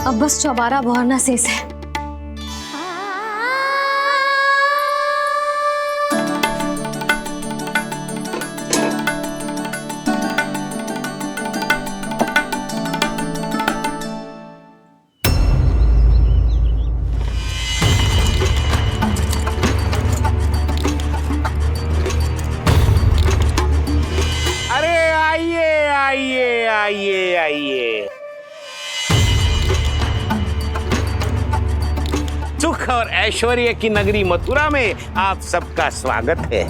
अब बस चौबारा बहरना शेष है। आइए। सुख और ऐश्वर्य की नगरी मथुरा में आप सबका स्वागत है।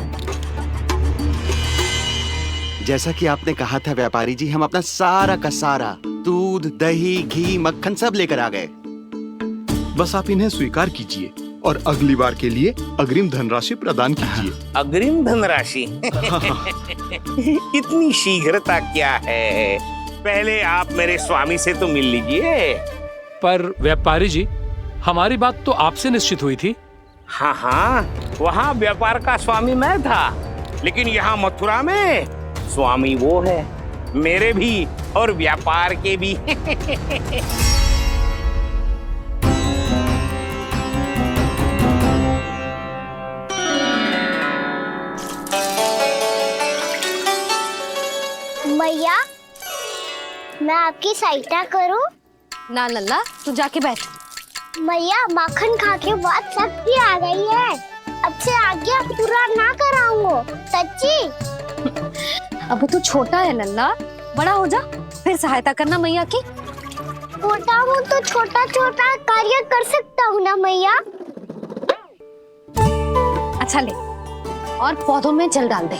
जैसा कि आपने कहा था व्यापारी जी, हम अपना सारा का सारा दूध, दही, घी, मक्खन सब लेकर आ गए। बस आप इन्हें स्वीकार कीजिए और अगली बार के लिए अग्रिम धनराशि प्रदान कीजिए। अग्रिम धनराशि? इतनी शीघ्रता क्या है? पहले आप मेरे स्वामी से तो मिल लीजिए। पर व्यापारी जी, हमारी बात तो आपसे निश्चित हुई थी। हाँ, वहाँ व्यापार का स्वामी मैं था, लेकिन यहाँ मथुरा में स्वामी वो है, मेरे भी और व्यापार के भी। मैया, मैं आपकी सहायता करूं? ना लल्ला, तू जाके बैठ। मैया, माखन खा के बात शक्ति आ गई है। अब से आज्ञा पूरा ना कराऊंगा, सच्ची। अब तू छोटा है लल्ला, बड़ा हो जा फिर सहायता करना मैया की। छोटा हूँ तो छोटा छोटा कार्य कर सकता हूँ ना मैया। अच्छा ले, और पौधों में जल डाल दे।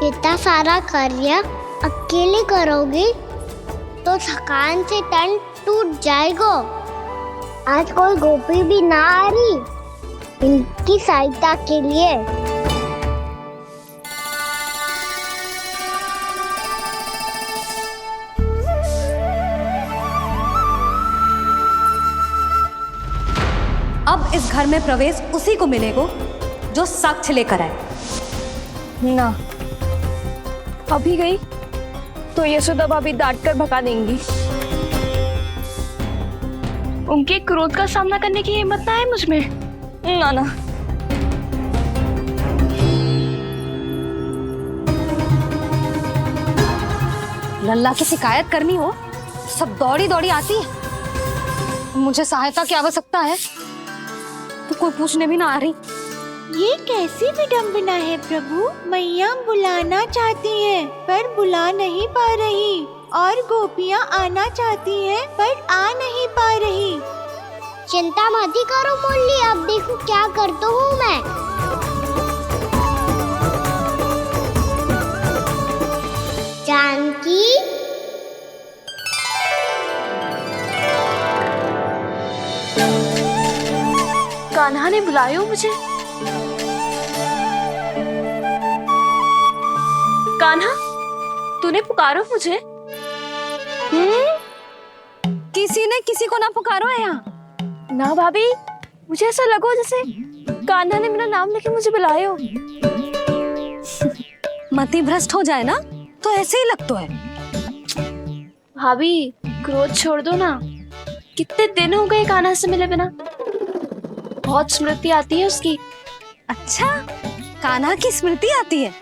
इतना सारा कार्य अकेले करोगी तो थकान से तन टूट जाएगा। आज कोई गोपी भी ना आ रही इनकी सहायता के लिए। अब इस घर में प्रवेश उसी को मिलेगा जो साक्ष्य लेकर आए। ना, अभी गई तो यशोदा भाभी डांट कर भगा देंगी। उनके क्रोध का सामना करने की हिम्मत ना है मुझ में। ना ना। लल्ला की शिकायत करनी हो सब दौड़ी दौड़ी आती है। मुझे सहायता की आवश्यकता है तो कोई पूछने भी ना आ रही। ये कैसी विडंबना है प्रभु। मैया बुलाना चाहती हैं पर बुला नहीं पा रही, और गोपियाँ आना चाहती हैं पर आ नहीं पा रही। चिंता मत करो मुरली, अब देखो क्या करता हूँ मैं। जानकी, कान्हा ने बुलाया हो मुझे। कान्हा, तूने पुकारो मुझे। किसी ने किसी को ना पुकारो है यहाँ। ना भाभी, मुझे ऐसा लगो जैसे कान्हा ने मेरा नाम लेके मुझे बुलाया हो। मति भ्रष्ट हो जाए ना तो ऐसे ही लगता है। भाभी, क्रोध छोड़ दो ना। कितने दिन हो गए कान्हा से मिले बिना। बहुत स्मृति आती है उसकी। अच्छा, कान्हा की स्मृति आती है?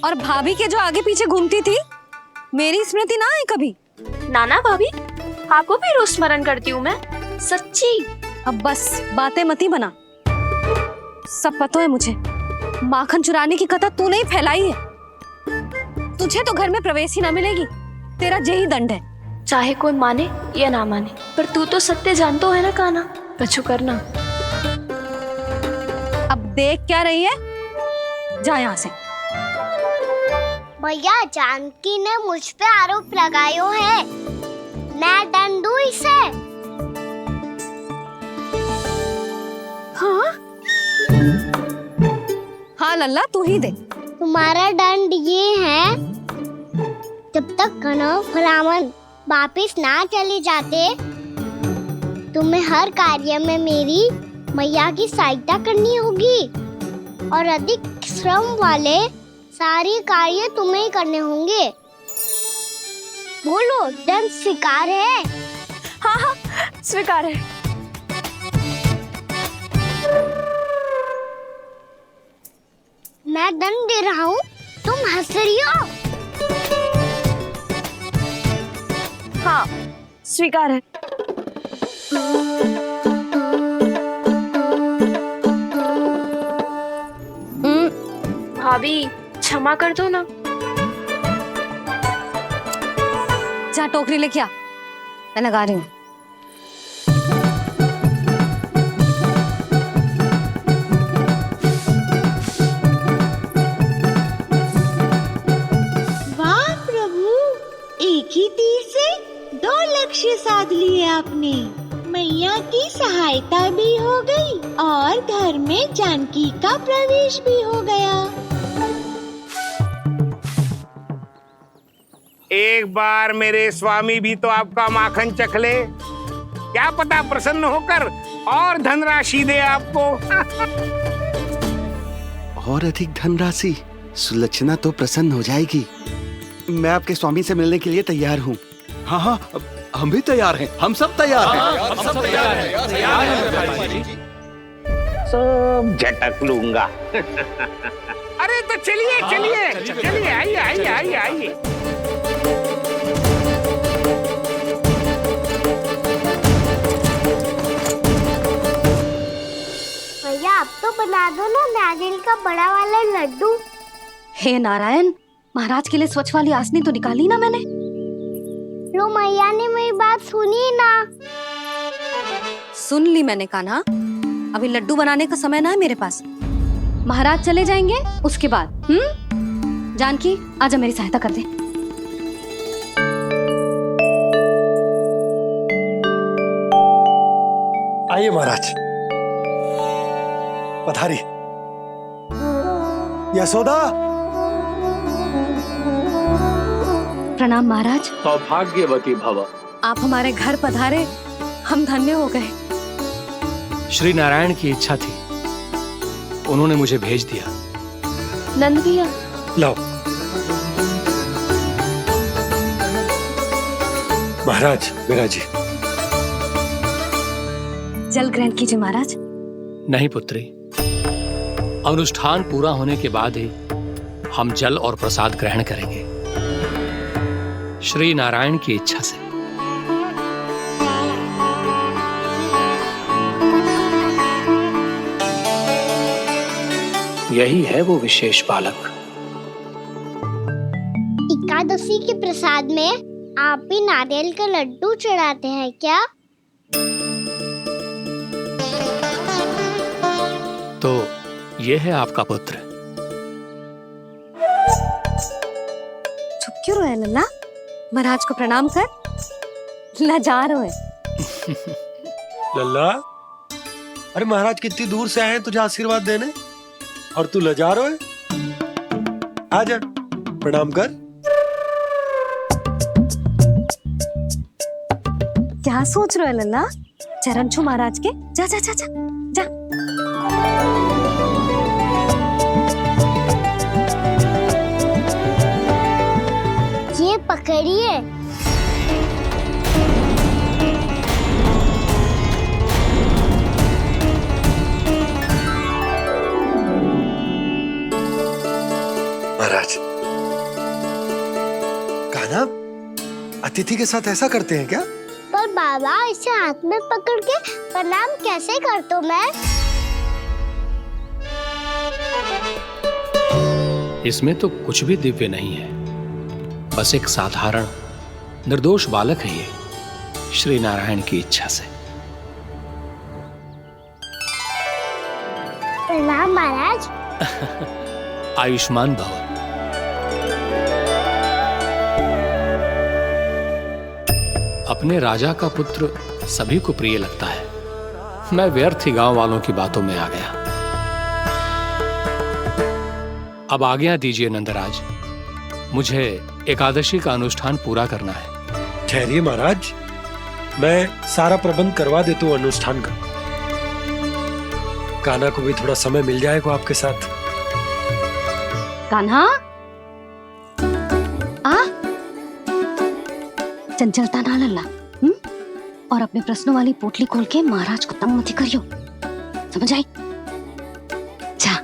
और भाभी के जो आगे पीछे घूमती थी, मेरी स्मृति ना आई कभी? नाना भाभी, आपको भी रोज स्मरण करती हूँ मैं, सच्ची। अब बस बातें मत ही बना। सब पता है मुझे। माखन चुराने की कथा तूने ही फैलाई है। तुझे तो घर में प्रवेश ही ना मिलेगी। तेरा यही दंड है। चाहे कोई माने या ना माने, पर तू तो सत्य जानतो है ना कान्हा। कछु करना। अब देख क्या रही है, जा यहाँ से। भैया, जानकी ने मुझ पे आरोप लगायो है, मैं दंड दूं इसे। हाँ हाँ लल्ला, तू ही दे। तुम्हारा दंड ये है, जब तक कनव ब्राह्मण वापिस ना चले जाते, तुम्हें हर कार्य में मेरी मैया की सहायता करनी होगी। और अधिक श्रम वाले सारे कार्य तुम्हें ही करने होंगे। बोलो, दंड स्वीकार है? हाँ हाँ, स्वीकार है। मैं दंड दे रहा हूँ, तुम हंस रही हो? हाँ, स्वीकार है। भाभी, क्षमा कर दो ना। जा टोकरी लेके आ, मैं लगा रही हूँ। वाह प्रभु, एक ही तीर से 2 लक्ष्य साध लिए आपने। मैया की सहायता भी हो गई और घर में जानकी का प्रवेश भी हो गया। एक बार मेरे स्वामी भी तो आपका माखन चख ले, क्या पता प्रसन्न होकर और धनराशि दे आपको। और अधिक धनराशि? सुलक्षणा तो प्रसन्न हो जाएगी। मैं आपके स्वामी से मिलने के लिए तैयार हूँ। हाँ हाँ, हम भी तैयार हैं, हम सब तैयार हैं। हम सब तैयार हैं व्यापारी जी। सब झटक लूंगा। अरे तो चलिए चलिए चलिए, आइए आइए आइए आइए। भैया, आप तो बना दो ना नारियल का बड़ा वाला लड्डू। हे नारायण, महाराज के लिए स्वच्छ वाली आसनी तो निकाली ना मैंने। लो, मैया ने मेरी बात सुनी ना। सुन ली मैंने कान्हा, अभी लड्डू बनाने का समय ना है मेरे पास। महाराज चले जाएंगे उसके बाद। जानकी, आजा मेरी सहायता कर दे। आइए महाराज, पधारी। यशोदा। प्रणाम महाराज। सौभाग्यवती भव। आप हमारे घर पधारे, हम धन्य हो गए। श्री नारायण की इच्छा थी, उन्होंने मुझे भेज दिया। नंद भैया, लाओ। महाराज, विराजी। जल ग्रहण कीजिए महाराज। नहीं पुत्री, अनुष्ठान पूरा होने के बाद ही हम जल और प्रसाद ग्रहण करेंगे, श्री नारायण की इच्छा से। यही है वो विशेष बालक। एकादशी के प्रसाद में आप भी नारियल का लड्डू चढ़ाते हैं क्या? तो ये है आपका पुत्र। चुप क्यों रहे लल्ला? महाराज को प्रणाम कर, लजा रहे हैं। लल्ला, अरे महाराज कितनी दूर से आए हैं तुझे आशीर्वाद देने, और तू लजा रहा है? आजा, प्रणाम कर। क्या सोच रहे हो लल्ला? चरण छू महाराज के। जा जा जा जा जा। ये पकड़िए। महाराज, कान्हा, अतिथि के साथ ऐसा करते हैं क्या? पर बाबा, इसे हाथ में पकड़ के प्रणाम कैसे करता हूँ मैं? इसमें तो कुछ भी दिव्य नहीं है, बस एक साधारण निर्दोष बालक है ये, श्री नारायण की इच्छा से। प्रणाम महाराज। आयुष्मान भव। अपने राजा का पुत्र सभी को प्रिय लगता है। मैं व्यर्थ ही गांव वालों की बातों में आ गया। अब आज्ञा दीजिए नंदराज, मुझे एकादशी का अनुष्ठान पूरा करना है। ठहरिए महाराज, मैं सारा प्रबंध करवा देता हूँ अनुष्ठान का। कान्हा को भी थोड़ा समय मिल जाएगा आपके साथ। कान्हा आ चंचलता ना लल्ला, और अपने प्रश्नों वाली पोटली खोल के महाराज को तंग मत करियो, समझ आई? जा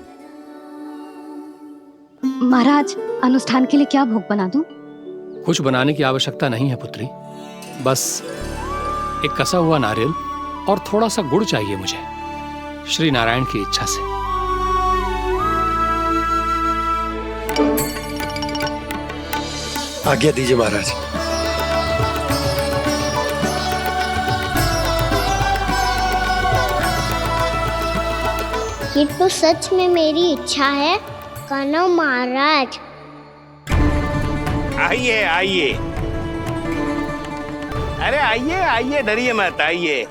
महाराज, अनुष्ठान के लिए क्या भोग बना दूं? कुछ बनाने की आवश्यकता नहीं है पुत्री, बस एक कसा हुआ नारियल और थोड़ा सा गुड़ चाहिए मुझे, श्री नारायण की इच्छा से। आज्ञा दीजिए महाराज। ये तो सच में मेरी इच्छा है कान्हा महाराज। आइए आइए, अरे आइए आइए, डरिए मत, आइए।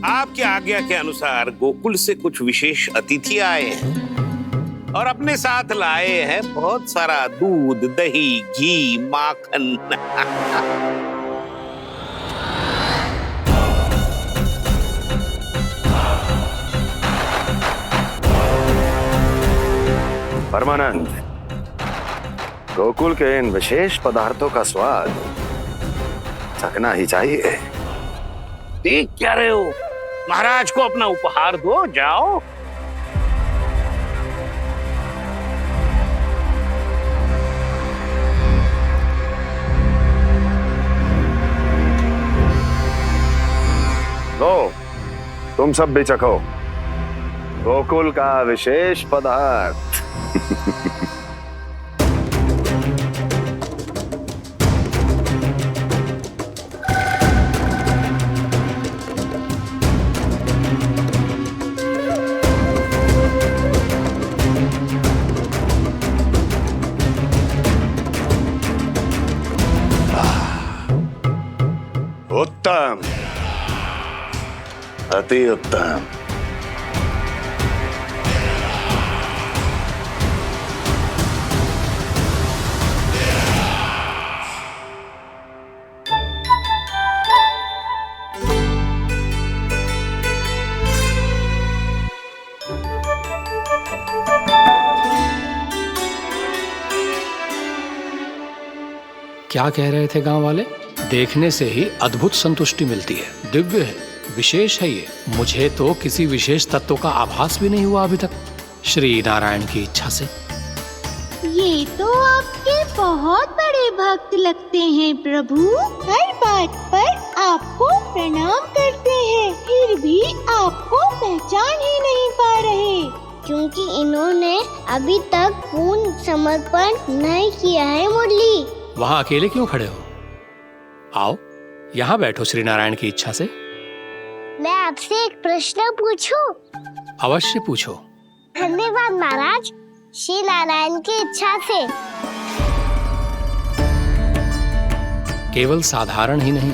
आपकी आज्ञा के अनुसार गोकुल से कुछ विशेष अतिथि आए हैं और अपने साथ लाए हैं बहुत सारा दूध, दही, घी, माखन। परमानंद, गोकुल के इन विशेष पदार्थों का स्वाद चखना ही चाहिए। देख क्या रहे हो, महाराज को अपना उपहार दो, जाओ। लो, तुम सब भी चखो गोकुल का विशेष पदार्थ। उत्तम, अति उत्तम। क्या कह रहे थे गांव वाले? देखने से ही अद्भुत संतुष्टि मिलती है, दिव्य है, विशेष है ये। मुझे तो किसी विशेष तत्व का आभास भी नहीं हुआ अभी तक, श्री नारायण की इच्छा से। ये तो आपके बहुत बड़े भक्त लगते हैं प्रभु, हर बात पर आपको प्रणाम करते हैं, फिर भी आपको पहचान ही नहीं पा रहे। क्योंकि इन्होंने अभी तक पूर्ण समर्पण नहीं किया है मुरली। वहां अकेले क्यों खड़े हो? आओ यहाँ बैठो श्री नारायण की इच्छा से। मैं आपसे एक प्रश्न पूछूं? अवश्य पूछो। धन्यवाद महाराज, श्री नारायण की इच्छा से। केवल साधारण ही नहीं,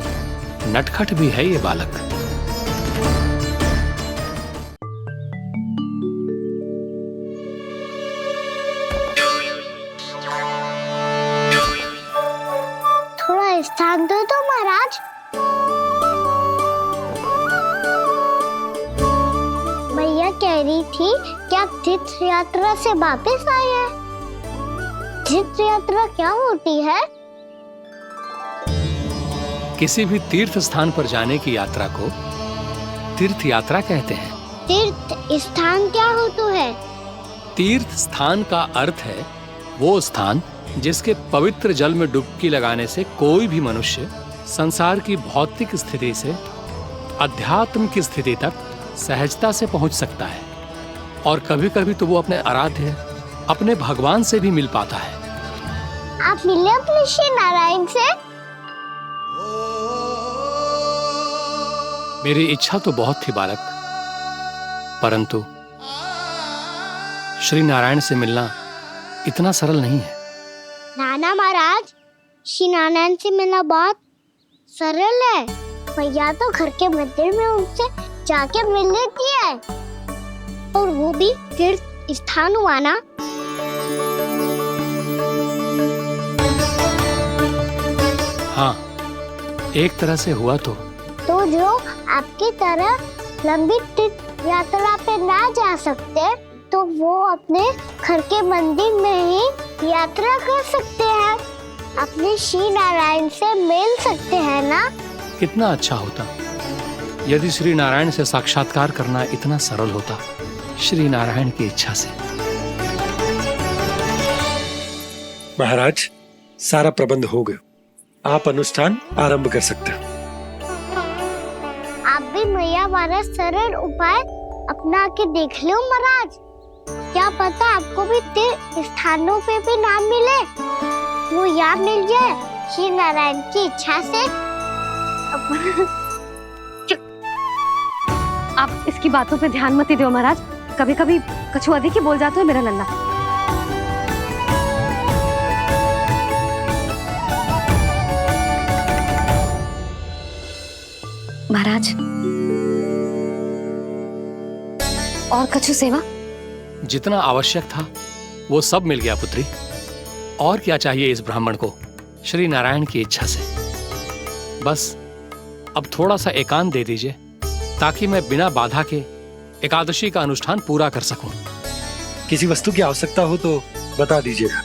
नटखट भी है ये बालक। थोड़ा स्थान दो तो महाराज। भैया कह रही थी कि आप तीर्थ यात्रा से वापस आए हैं। तीर्थ यात्रा क्या होती है? किसी भी तीर्थ स्थान पर जाने की यात्रा को तीर्थ यात्रा कहते हैं। तीर्थ स्थान क्या होता है? तीर्थ स्थान का अर्थ है वो स्थान जिसके पवित्र जल में डुबकी लगाने से कोई भी मनुष्य संसार की भौतिक स्थिति से अध्यात्म की स्थिति तक सहजता से पहुंच सकता है, और कभी कभी तो वो अपने आराध्य, अपने भगवान से भी मिल पाता है। आप मिले अपने श्री नारायण से? मेरी इच्छा तो बहुत थी बालक, परंतु श्री नारायण से मिलना इतना सरल नहीं है। नाना महाराज, श्री नारायण से मिलना बहुत सरल है, मैया तो घर के मंदिर में उनसे जाके मिल लेती है, और वो भी तीर्थ स्थान हुआ ना। हाँ, एक तरह से हुआ तो जो आपकी तरह लंबी तीर्थ यात्रा पे ना जा सकते, तो वो अपने घर के मंदिर में ही यात्रा कर सकते हैं, अपने श्री नारायण से मिल सकते हैं ना। कितना अच्छा होता यदि श्री नारायण से साक्षात्कार करना इतना सरल होता, श्री नारायण की इच्छा से। महाराज, सारा प्रबंध हो गया, आप अनुष्ठान आरंभ कर सकते हैं। आप भी मैया वाला सरल उपाय अपना के देख लो महाराज, क्या पता आपको भी तीर्थ स्थानों पे भी नाम मिले, वो यहाँ मिल जाए श्री नारायण की इच्छा से। आप इसकी बातों पे ध्यान मत दो महाराज, कभी कभी कछु अधिक ही बोल जाते हो मेरा लल्ला। महाराज, और कछु सेवा? जितना आवश्यक था वो सब मिल गया पुत्री। और क्या चाहिए इस ब्राह्मण को श्री नारायण की इच्छा से? बस अब थोड़ा सा एकांत दे दीजिए, ताकि मैं बिना बाधा के एकादशी का अनुष्ठान पूरा कर सकूं। किसी वस्तु की आवश्यकता हो तो बता दीजिएगा।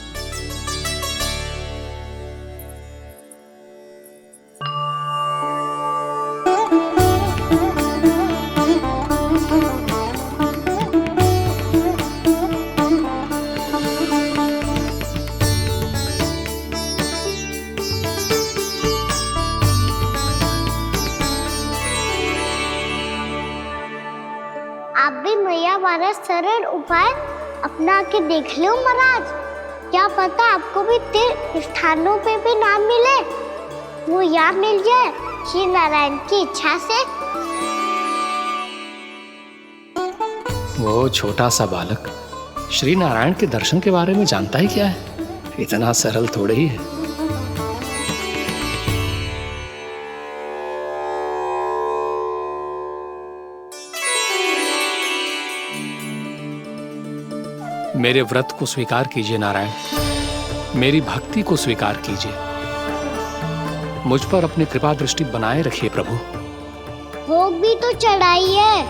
आप भी मैया वाला सरल उपाय अपना के देख लो महाराज, क्या पता आपको भी तीर्थ स्थानों पे भी नाम मिले, वो यहाँ मिल जाए श्री नारायण की इच्छा से। वो छोटा सा बालक श्री नारायण के दर्शन के बारे में जानता ही क्या है? इतना सरल थोड़े ही है। मेरे व्रत को स्वीकार कीजिए नारायण, मेरी भक्ति को स्वीकार कीजिए, मुझ पर अपनी कृपा दृष्टि बनाए रखिए प्रभु। भोग भी तो चढ़ाइए।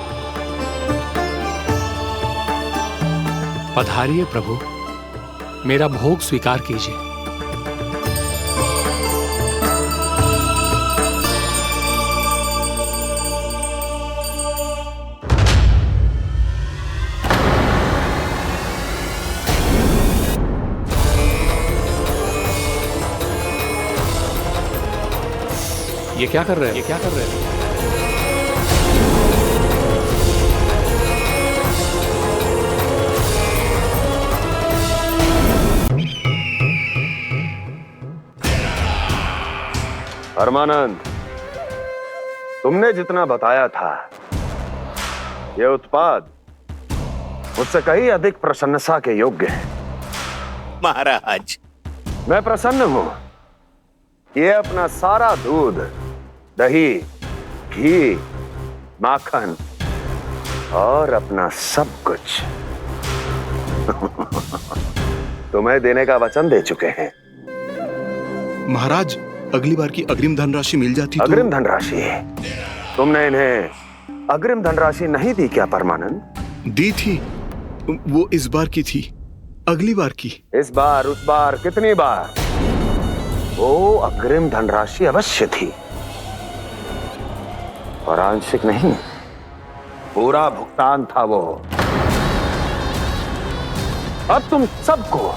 पधारिए प्रभु, मेरा भोग स्वीकार कीजिए। ये क्या कर रहे हैं? ये क्या कर रहे हैं? परमानंद, तुमने जितना बताया था, यह उत्पाद मुझसे कहीं अधिक प्रशंसा के योग्य है। महाराज, मैं प्रसन्न हूं। ये अपना सारा दूध, दही, घी, माखन और अपना सब कुछ तुम्हें देने का वचन दे चुके हैं। महाराज, अगली बार की अग्रिम धनराशि मिल जाती तो। अग्रिम धनराशि? तुमने इन्हें अग्रिम धनराशि नहीं दी क्या परमानंद? दी थी, वो इस बार की थी, अगली बार की। इस बार, उस बार, कितनी बार? वो अग्रिम धनराशि अवश्य थी, और आंशिक नहीं, पूरा भुगतान था वो। अब तुम सबको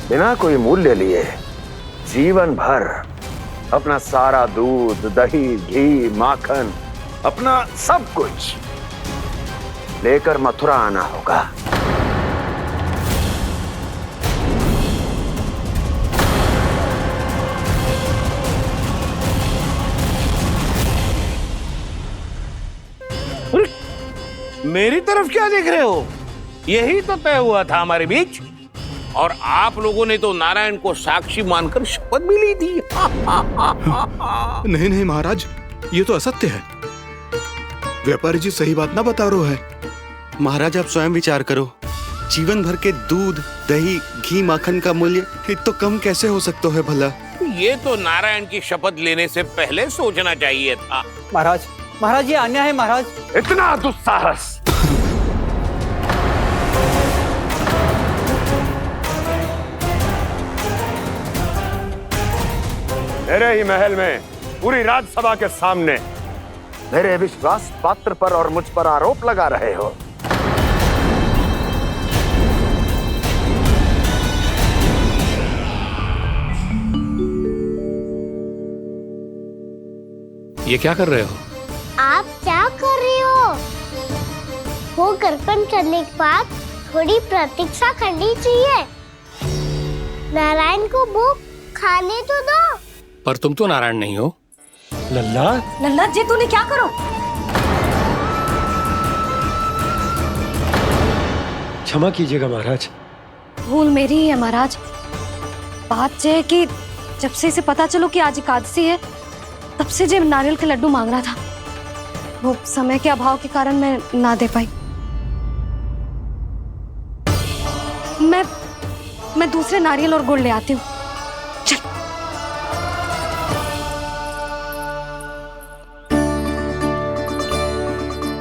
बिना कोई मूल्य लिए जीवन भर अपना सारा दूध, दही, घी, माखन, अपना सब कुछ लेकर मथुरा आना होगा। मेरी तरफ क्या देख रहे हो? यही तो तय हुआ था हमारे बीच, और आप लोगों ने तो नारायण को साक्षी मानकर शपथ भी ली थी। नहीं नहीं महाराज, ये तो असत्य है। व्यापारी जी सही बात ना बता रहे है। महाराज आप स्वयं विचार करो, जीवन भर के दूध दही घी माखन का मूल्य तो कम कैसे हो सकता है भला? ये तो नारायण की शपथ लेने से पहले सोचना चाहिए था। महाराज, महाराज ये अन्याय है महाराज। इतना दुस्साहस! मेरे ही महल में पूरी राजसभा के सामने मेरे विश्वास पात्र पर और मुझ पर आरोप लगा रहे हो। ये क्या कर रहे हो? आप क्या कर रहे हो? वो कर्पण करने के बाद थोड़ी प्रतीक्षा करनी चाहिए। नारायण को भूख खाने तो दो। पर तुम तो नारायण नहीं हो। लल्ला, लल्ला जी तूने क्या करो? क्षमा कीजिएगा महाराज। भूल मेरी ही है महाराज। बात यह है कि जब से इसे पता चलो कि आज एकादशी है, तब से जब नारियल के लड्डू मांग रहा था, वो समय के अभाव के कारण मैं ना दे पाई। मैं दूसरे नारियल और गुड़ ले आती हूँ। चल।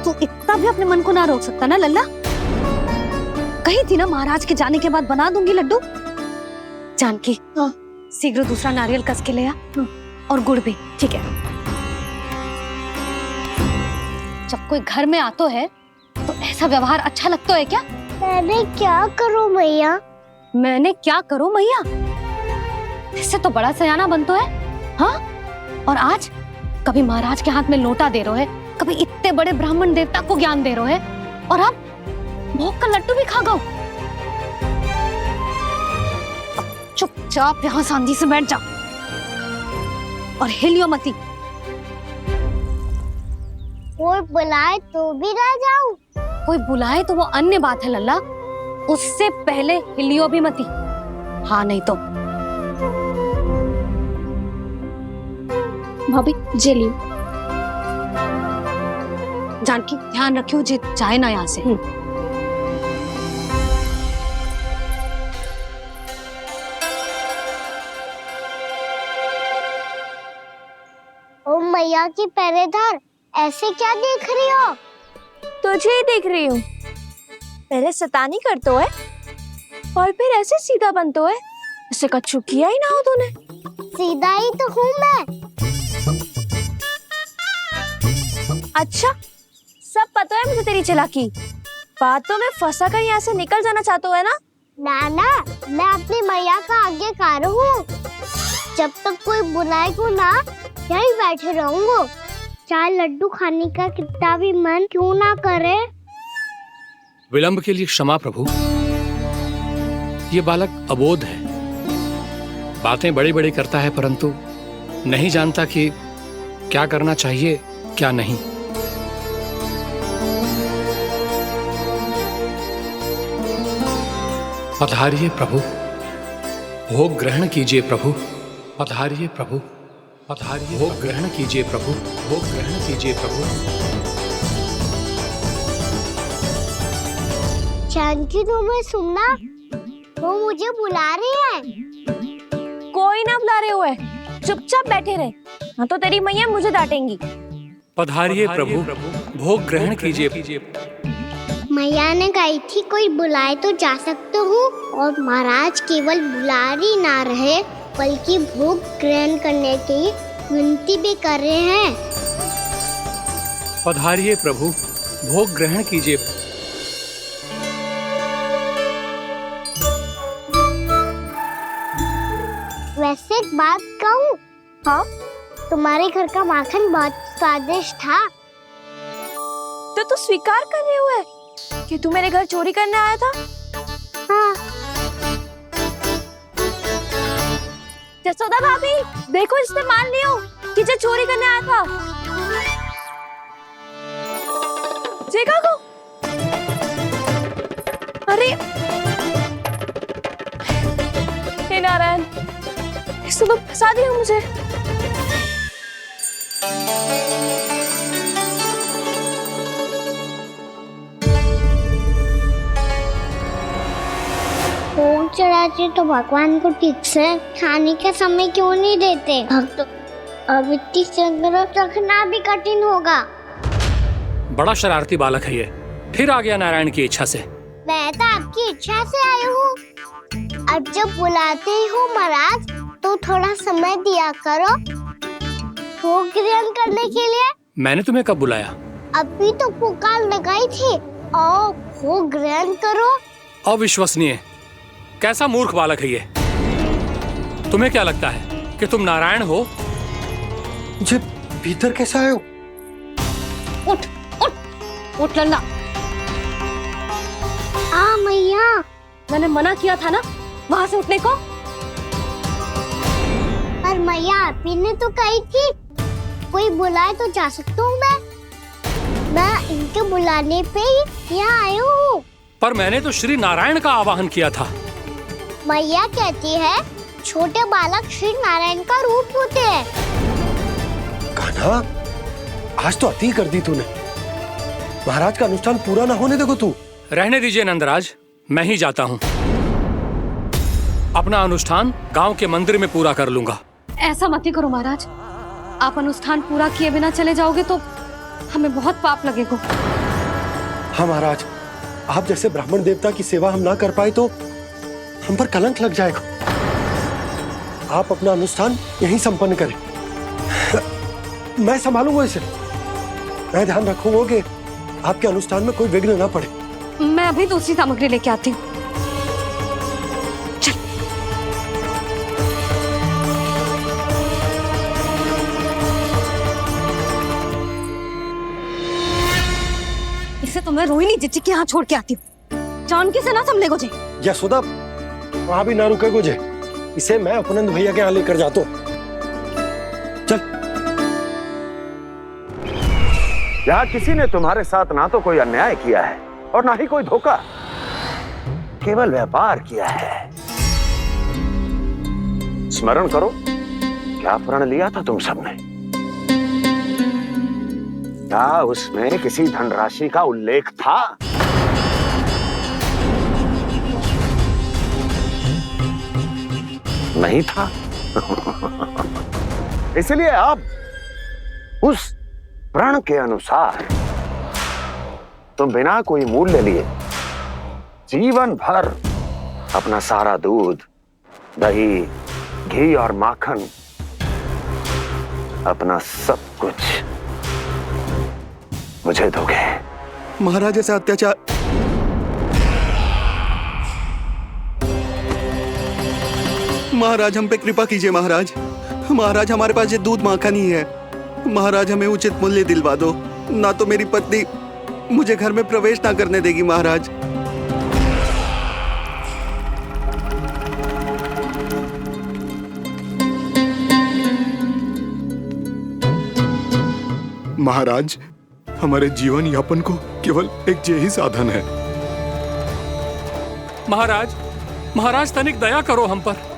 तू इतना भी अपने मन को ना रोक सकता ना लल्ला? कही थी ना महाराज के जाने के बाद बना दूंगी लड्डू। जानकी, शीघ्र दूसरा नारियल कस के ले आ और गुड़ भी। ठीक है। जब कोई घर में आतो है तो ऐसा व्यवहार अच्छा लगता है क्या? मैंने क्या करूं मैया? मैंने क्या करूं मैया? इससे तो बड़ा सयाना बनतो है। हाँ? और आज कभी महाराज के हाथ में लोटा दे रहे है, कभी इतने बड़े ब्राह्मण देवता को ज्ञान दे रहे है, और अब भोग का लड्डू भी खा गो। चुपचाप यहाँ शांति से बैठ जा और हिलियो मती। कोई बुलाए तो भी ना जाऊं? कोई बुलाए तो वो अन्य बात है लल्ला, उससे पहले हिलियो भी मती। हाँ नहीं तो। भाभी जे लियो। जानकी ध्यान रखियो जे जाए ना यहाँ से। ओ मैया की पहरेदार, ऐसे क्या देख रही हो? तुझे ही देख रही हूँ। पहले शैतानी करतो है और फिर ऐसे सीधा बनतो है। ऐसे कछु किया ही ना हो तूने। सीधा ही तो हूँ मैं। अच्छा, सब पता है मुझे तेरी चालाकी। बातों में फंसा कर यहाँ से निकल जाना चाहते है ना? नाना, मैं अपनी मैया का आज्ञाकार हूँ। जब तक कोई बुलाए को ना, यही बैठे रहूंगा। चाहे लड्डू खाने का कितना भी मन क्यों ना करे। विलंब के लिए क्षमा प्रभु। ये बालक अबोध है, बातें बड़ी बड़ी करता है परंतु नहीं जानता कि क्या करना चाहिए क्या नहीं। पधारिए प्रभु, भोग ग्रहण कीजिए प्रभु। पधारिए प्रभु, पधारिए। भोग ग्रहण कीजिए प्रभु, भोग ग्रहण कीजिए प्रभु। जानकी तुम्हें सुनना, वो मुझे बुला रही है। कोई ना बुला रहे हुए, चुपचाप बैठे रहे, हाँ तो तेरी मैया मुझे डांटेंगी। पधारिए प्रभु, भोग ग्रहण कीजिए। मैया ने कही थी कोई बुलाए तो जा सकते हूँ, और महाराज केवल बुला ही ना रहे बल्कि भोग ग्रहण करने की विनती भी कर रहे हैं। पधारिए प्रभु, भोग ग्रहण कीजिए। वैसे एक बात कहूँ? हाँ? तुम्हारे घर का माखन बहुत स्वादिष्ट था। तो तू स्वीकार कर रहे हुए कि तू मेरे घर चोरी करने आया था? हाँ। जसोदा भाभी, देखो इसने मान लियो कि जो चोरी करने आया था। देखा को? अरे हे नारायण, इसने तो फंसा दिया मुझे। चढ़ाते तो भगवान को ठीक से खाने का समय क्यों नहीं देते? भक्त अब इतनी संग्रह रखना भी कठिन होगा। बड़ा शरारती बालक है ये, फिर आ गया नारायण की इच्छा से। मैं तो आपकी इच्छा से आई हूँ। अब जब बुलाते हो महाराज तो थोड़ा समय दिया करो भोग ग्रहण करने के लिए। मैंने तुम्हें कब बुलाया? अभी तो पुकार लगाई थी और भोग ग्रहण करो। अविश्वसनीय, कैसा मूर्ख बालक है ये। तुम्हें क्या लगता है कि तुम नारायण हो? मुझे भीतर कैसे आए हो? उठ उठ उठ लल्ला। मैया, मैंने मना किया था ना वहां से उठने को। पर मैया आपी ने तो कही थी कोई बुलाए तो जा सकता हूँ मैं इनके बुलाने पे ही यहाँ आई हूँ। पर मैंने तो श्री नारायण का आवाहन किया था। मैया कहती है छोटे बालक श्री नारायण का रूप होते हैं। कान्हा, आज तो अति कर दी तूने। महाराज का अनुष्ठान पूरा ना होने देखो तू। रहने दीजिए नंदराज, मैं ही जाता हूँ। अपना अनुष्ठान गांव के मंदिर में पूरा कर लूंगा। ऐसा मत ही करो महाराज, आप अनुष्ठान पूरा किए बिना चले जाओगे तो हमें बहुत पाप लगेगा। हाँ महाराज, आप जैसे ब्राह्मण देवता की सेवा हम ना कर पाए तो हम पर कलंक लग जाएगा। आप अपना अनुष्ठान यहीं संपन्न करें, मैं संभालूंगा इसे। मैं ध्यान रखूंगा कि आपके अनुष्ठान में कोई विघ्न ना पड़े। मैं अभी दूसरी सामग्री लेके आती हूँ। इसे तो मैं रोहिणी जीजी के यहाँ छोड़ के आती हूँ। जानकी से ना संभले गोजे। यशोदा, वहां भी ना रुके गोजे। इसे मैं उपनंद भैया के यहाँ लेकर जाता हूँ। चल। यहाँ किसी ने तुम्हारे साथ ना तो कोई अन्याय किया है और ना ही कोई धोखा, केवल व्यापार किया है। स्मरण करो, क्या प्रण लिया था तुम सबने? क्या उसमें किसी धनराशि का उल्लेख था? नहीं था। इसलिए अब उस प्रण के अनुसार तुम बिना कोई मूल्य लिए जीवन भर अपना सारा दूध, दही, घी और माखन, अपना सब कुछ मुझे दोगे। महाराज ऐसा अत्याचार। महाराज हम पे कृपा कीजिए। महाराज, महाराज हमारे पास ये दूध माखन ही है। महाराज हमें उचित मूल्य दिलवा दो, ना तो मेरी पत्नी मुझे घर में प्रवेश ना करने देगी। महाराज, महाराज, हमारे जीवन यापन को केवल एक यही साधन है। महाराज, महाराज तनिक दया करो हम पर।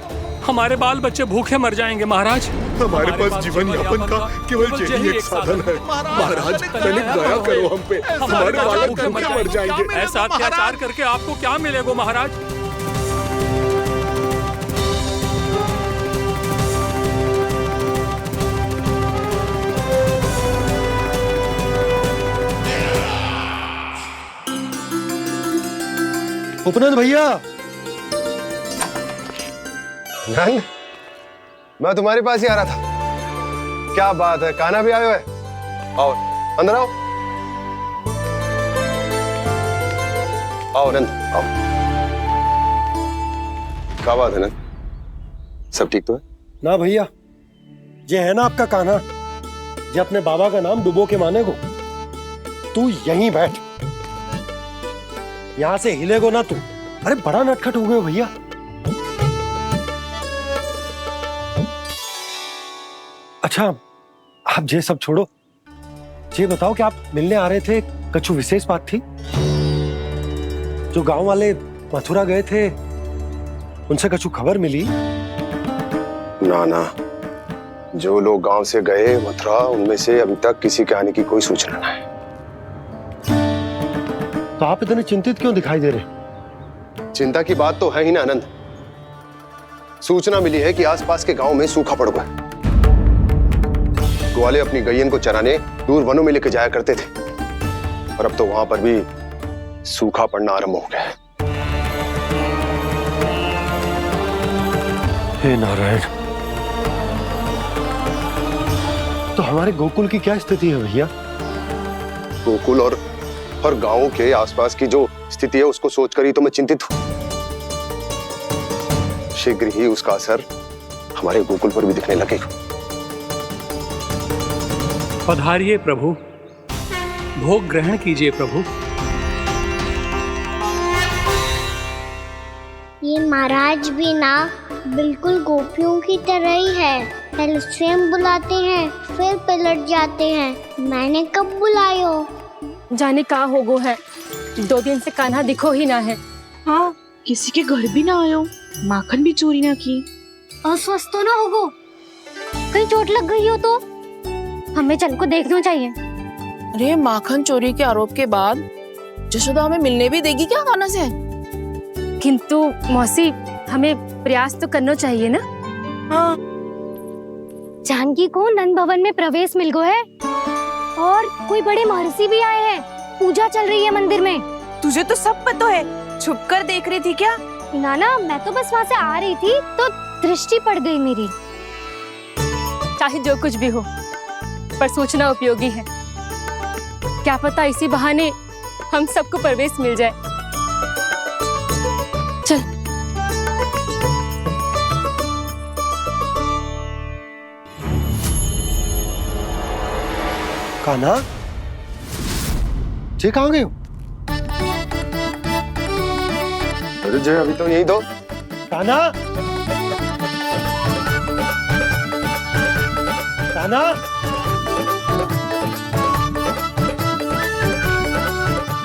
हमारे बाल बच्चे भूखे मर जाएंगे महाराज। हमारे पास जीवन यापन का केवल यही एक साधन है। महाराज तनिक दया करो हम पे, हमारे बालक भूखे मर जाएंगे। ऐसा अत्याचार करके आपको क्या मिलेगा महाराज? उपनंद भैया, नंद, मैं तुम्हारे पास ही आ रहा था। क्या बात है, कान्हा भी आयो है? आओ अंदर आओ। आओ नंद, आओ। क्या बात है नंद, सब ठीक तो है? ना भैया, ये है ना आपका कान्हा, ये अपने बाबा का नाम डुबो के माने को। तू यहीं बैठ, यहां से हिलेगो ना तू। अरे बड़ा नटखट हो गए भैया। अच्छा, आप ये सब छोड़ो, ये बताओ कि आप मिलने आ रहे थे, कछु विशेष बात थी? जो गांव वाले मथुरा गए थे, उनसे कछु खबर मिली? ना ना, जो लोग गांव से गए मथुरा, उनमें से अभी तक किसी के आने की कोई सूचना नहीं है। तो आप इतने चिंतित क्यों दिखाई दे रहे? चिंता की बात तो है ही ना आनंद। सूचना मिली है कि आसपास के गांव में सूखा पड़ गया। ग्वाले अपनी गैयन को चराने दूर वनों में लेके जाया करते थे, और अब तो वहां पर भी सूखा पड़ना आरंभ हो गया है। हे नारायण, तो हमारे गोकुल की क्या स्थिति है भैया? गोकुल और गांवों के आसपास की जो स्थिति है उसको सोचकर ही तो मैं चिंतित हूं। शीघ्र ही उसका असर हमारे गोकुल पर भी दिखने लगेगा। पधारिए प्रभु, भोग ग्रहण कीजिए प्रभु। ये महाराज भी ना बिल्कुल गोपियों की तरह ही है। पहले स्वयं बुलाते हैं, फिर पलट जाते हैं। मैंने कब बुलायो? जाने कहाँ हो गो है, 2 दिन से कान्हा दिखो ही ना है। हाँ, किसी के घर भी ना आयो, माखन भी चोरी ना की। अस्वस्थ तो ना होगो, कहीं चोट लग गई हो तो हमें चल को देखना चाहिए। अरे माखन चोरी के आरोप के बाद जशोदा हमें मिलने भी देगी क्या कान्हा से? किंतु मौसी, हमें प्रयास तो करना चाहिए ना। हाँ। जानकी को नंद भवन में प्रवेश मिल गो है, और कोई बड़े महर्षि भी आए हैं। पूजा चल रही है मंदिर में। तुझे तो सब पता है, छुप कर देख रही थी क्या? ना, मैं तो बस वहाँ से आ रही थी तो दृष्टि पड़ गई मेरी। चाहे जो कुछ भी हो, पर सूचना उपयोगी है। क्या पता इसी बहाने हम सबको प्रवेश मिल जाए। चल। कान्हा, जे कहाँ गए हो? अरे जय, अभी तो यही दो। कान्हा, कान्हा,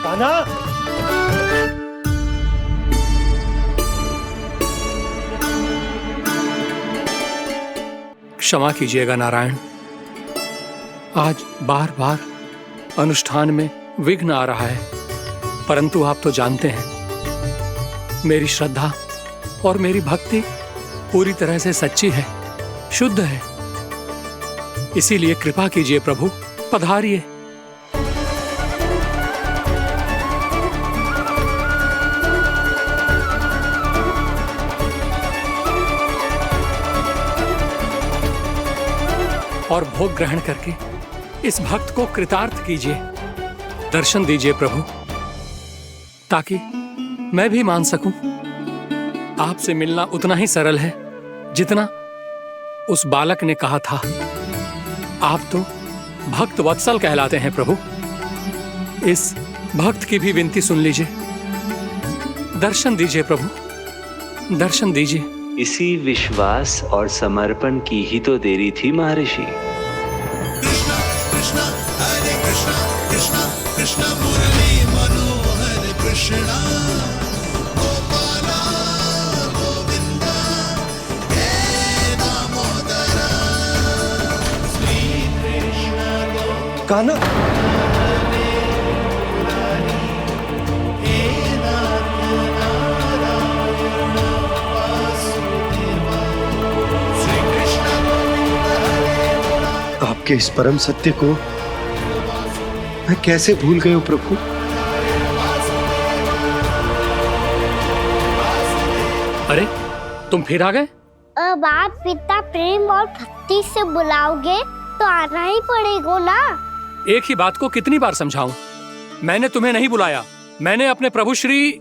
कान्हा। क्षमा कीजिएगा नारायण, आज बार बार अनुष्ठान में विघ्न आ रहा है, परंतु आप तो जानते हैं मेरी श्रद्धा और मेरी भक्ति पूरी तरह से सच्ची है, शुद्ध है। इसीलिए कृपा कीजिए प्रभु, पधारिए। और भोग ग्रहण करके इस भक्त को कृतार्थ कीजिए। दर्शन दीजिए प्रभु, ताकि मैं भी मान सकूं। आपसे मिलना उतना ही सरल है जितना उस बालक ने कहा था। आप तो भक्त वत्सल कहलाते हैं प्रभु। इस भक्त की भी विनती सुन लीजिए। दर्शन दीजिए प्रभु, दर्शन दीजिए। इसी विश्वास और समर्पण की ही तो देरी थी महर्षि। कृष्णा कृष्णा हरे कृष्णा, कृष्णा कृष्णा मुरली मनोहर कृष्णा, गोपाला गोविंदा हे दामोदरा, श्री कृष्ण कान्हा, आपके इस परम सत्य को मैं कैसे भूल गया हूं प्रभु। अरे तुम फिर आ गए? अब आप पिता प्रेम और भक्ति से बुलाओगे तो आना ही पड़ेगा ना। एक ही बात को कितनी बार समझाऊं? मैंने तुम्हें नहीं बुलाया, मैंने अपने प्रभु श्री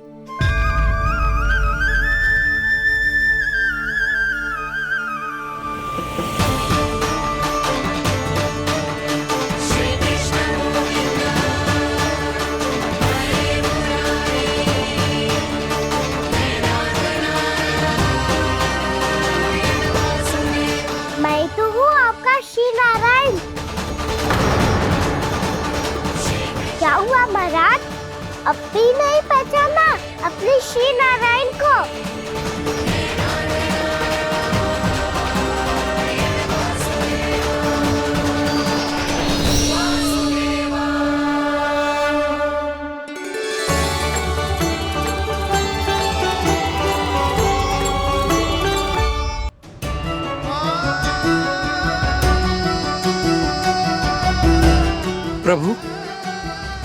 मैं तो हूँ आपका श्री नारायण। क्या हुआ महाराज, अब भी नहीं पहचाना अपने श्री नारायण को?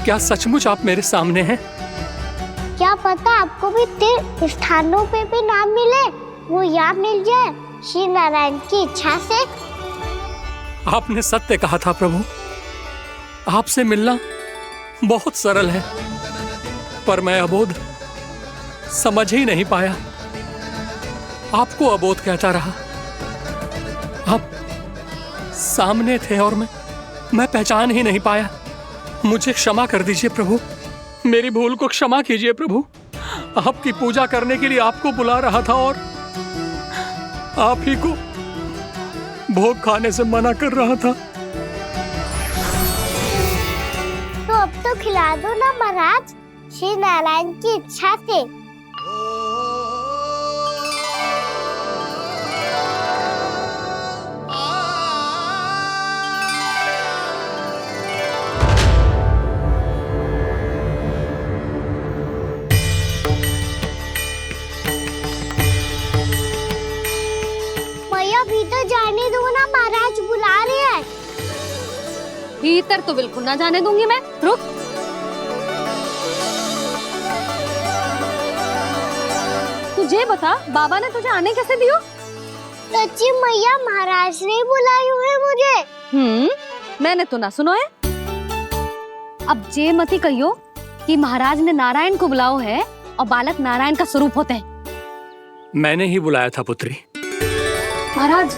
क्या सचमुच आप मेरे सामने हैं? क्या पता आपको भी तीर्थ स्थानों पे भी नाम मिले, वो यहाँ मिल जाए श्री नारायण की इच्छा से। आपने सत्य कहा था प्रभु, आपसे मिलना बहुत सरल है, पर मैं अबोध समझ ही नहीं पाया। आपको अबोध कहता रहा। आप सामने थे और मैं पहचान ही नहीं पाया। मुझे क्षमा कर दीजिए प्रभु, मेरी भूल को क्षमा कीजिए प्रभु। आपकी पूजा करने के लिए आपको बुला रहा था और आप ही को भोग खाने से मना कर रहा था। तो अब तो खिला दो ना महाराज, श्री नारायण की इच्छा से। भीतर जाने दो ना, महाराज बुला रहे हैं। भीतर तो बिल्कुल ना जाने दूंगी मैं, रुक। तुझे बता, बाबा ने तुझे आने कैसे दियो? सच्ची मैया, महाराज ने बुलाई हुई मुझे। मैंने तो ना सुनो है। अब जे मती कहियो कि महाराज ने नारायण को बुलाओ है और बालक नारायण का स्वरूप होते हैं। मैंने ही बुलाया था पुत्री। महाराज,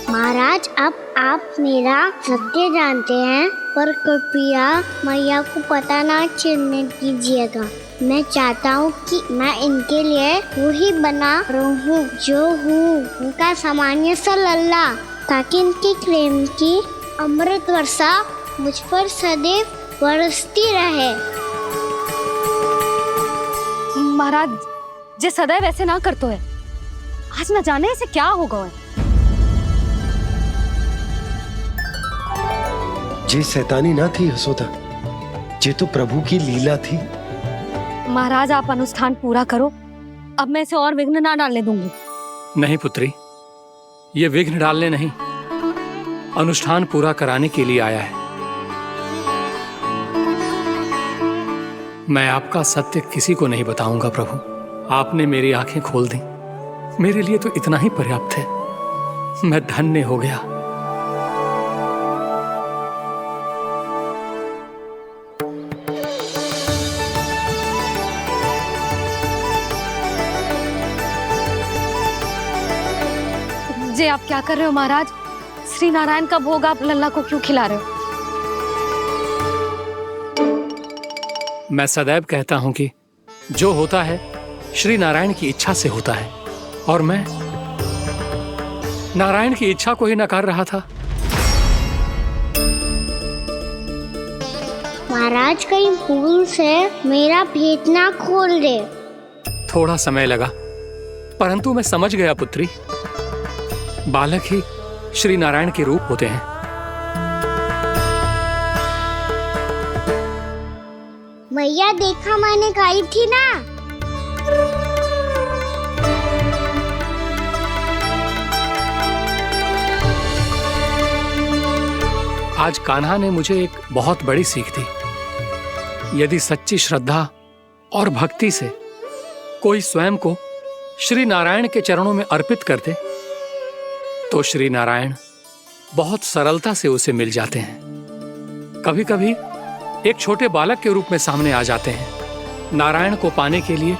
महाराज अब आप मेरा सत्य जानते हैं, पर कृपया मैया को पता ना चलने दीजिएगा। मैं चाहता हूँ कि मैं इनके लिए वही बना रहूँ जो हूँ, उनका सामान्य सा लल्ला, ताकि इनके प्रेम की अमृत वर्षा मुझ पर सदैव बरसती रहे। महाराज, जे सदैव ऐसे ना करतो है, आज न जाने इसे क्या होगा है। जे शैतानी ना थी यशोदा, जे तो प्रभु की लीला थी। महाराज, आप अनुष्ठान पूरा करो, अब मैं इसे और विघ्न ना डालने दूंगी। नहीं पुत्री, ये विघ्न डालने नहीं, अनुष्ठान पूरा कराने के लिए आया है। मैं आपका सत्य किसी को नहीं बताऊंगा प्रभु। आपने मेरी आंखें खोल दी, मेरे लिए तो इतना ही पर्याप्त है। मैं धन्य हो गया। जे आप क्या कर रहे हो महाराज? श्री नारायण का भोग आप लल्ला को क्यों खिला रहे हो? मैं सदैव कहता हूं कि जो होता है श्री नारायण की इच्छा से होता है, और मैं नारायण की इच्छा को ही नकार रहा था। महाराज, कहीं भूल से मेरा भेद ना खोल दे। थोड़ा समय लगा, परंतु मैं समझ गया पुत्री। बालक ही श्री नारायण के रूप होते हैं। मैया देखा, मैंने गाई थी ना। आज कान्हा ने मुझे एक बहुत बड़ी सीख दी। यदि सच्ची श्रद्धा और भक्ति से कोई स्वयं को श्री नारायण के चरणों में अर्पित कर दे, तो श्री नारायण बहुत सरलता से उसे मिल जाते हैं। कभी कभी एक छोटे बालक के रूप में सामने आ जाते हैं। नारायण को पाने के लिए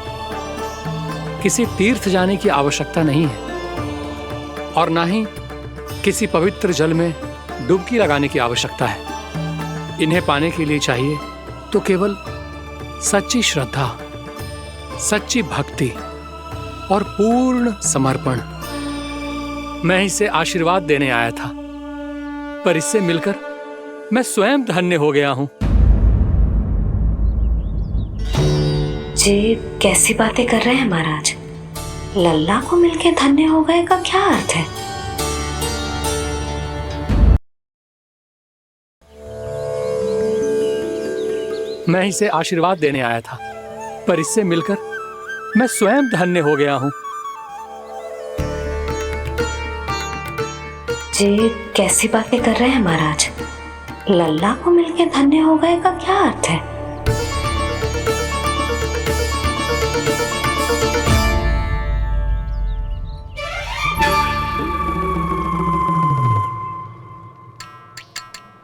किसी तीर्थ जाने की आवश्यकता नहीं है, और ना ही किसी पवित्र जल में डुबकी लगाने की आवश्यकता है। इन्हें पाने के लिए चाहिए तो केवल सच्ची श्रद्धा, सच्ची भक्ति और पूर्ण समर्पण। मैं इसे आशीर्वाद देने आया था, पर इससे मिलकर मैं स्वयं धन्य हो गया हूं। जी कैसी बातें कर रहे हैं महाराज? लल्ला को मिलके धन्य हो गए का क्या अर्थ है? मैं इसे आशीर्वाद देने आया था, पर इससे मिलकर मैं स्वयं धन्य हो गया हूँ। जी कैसी बातें कर रहे हैं महाराज? लल्ला को मिलके धन्य हो गए का क्या अर्थ है?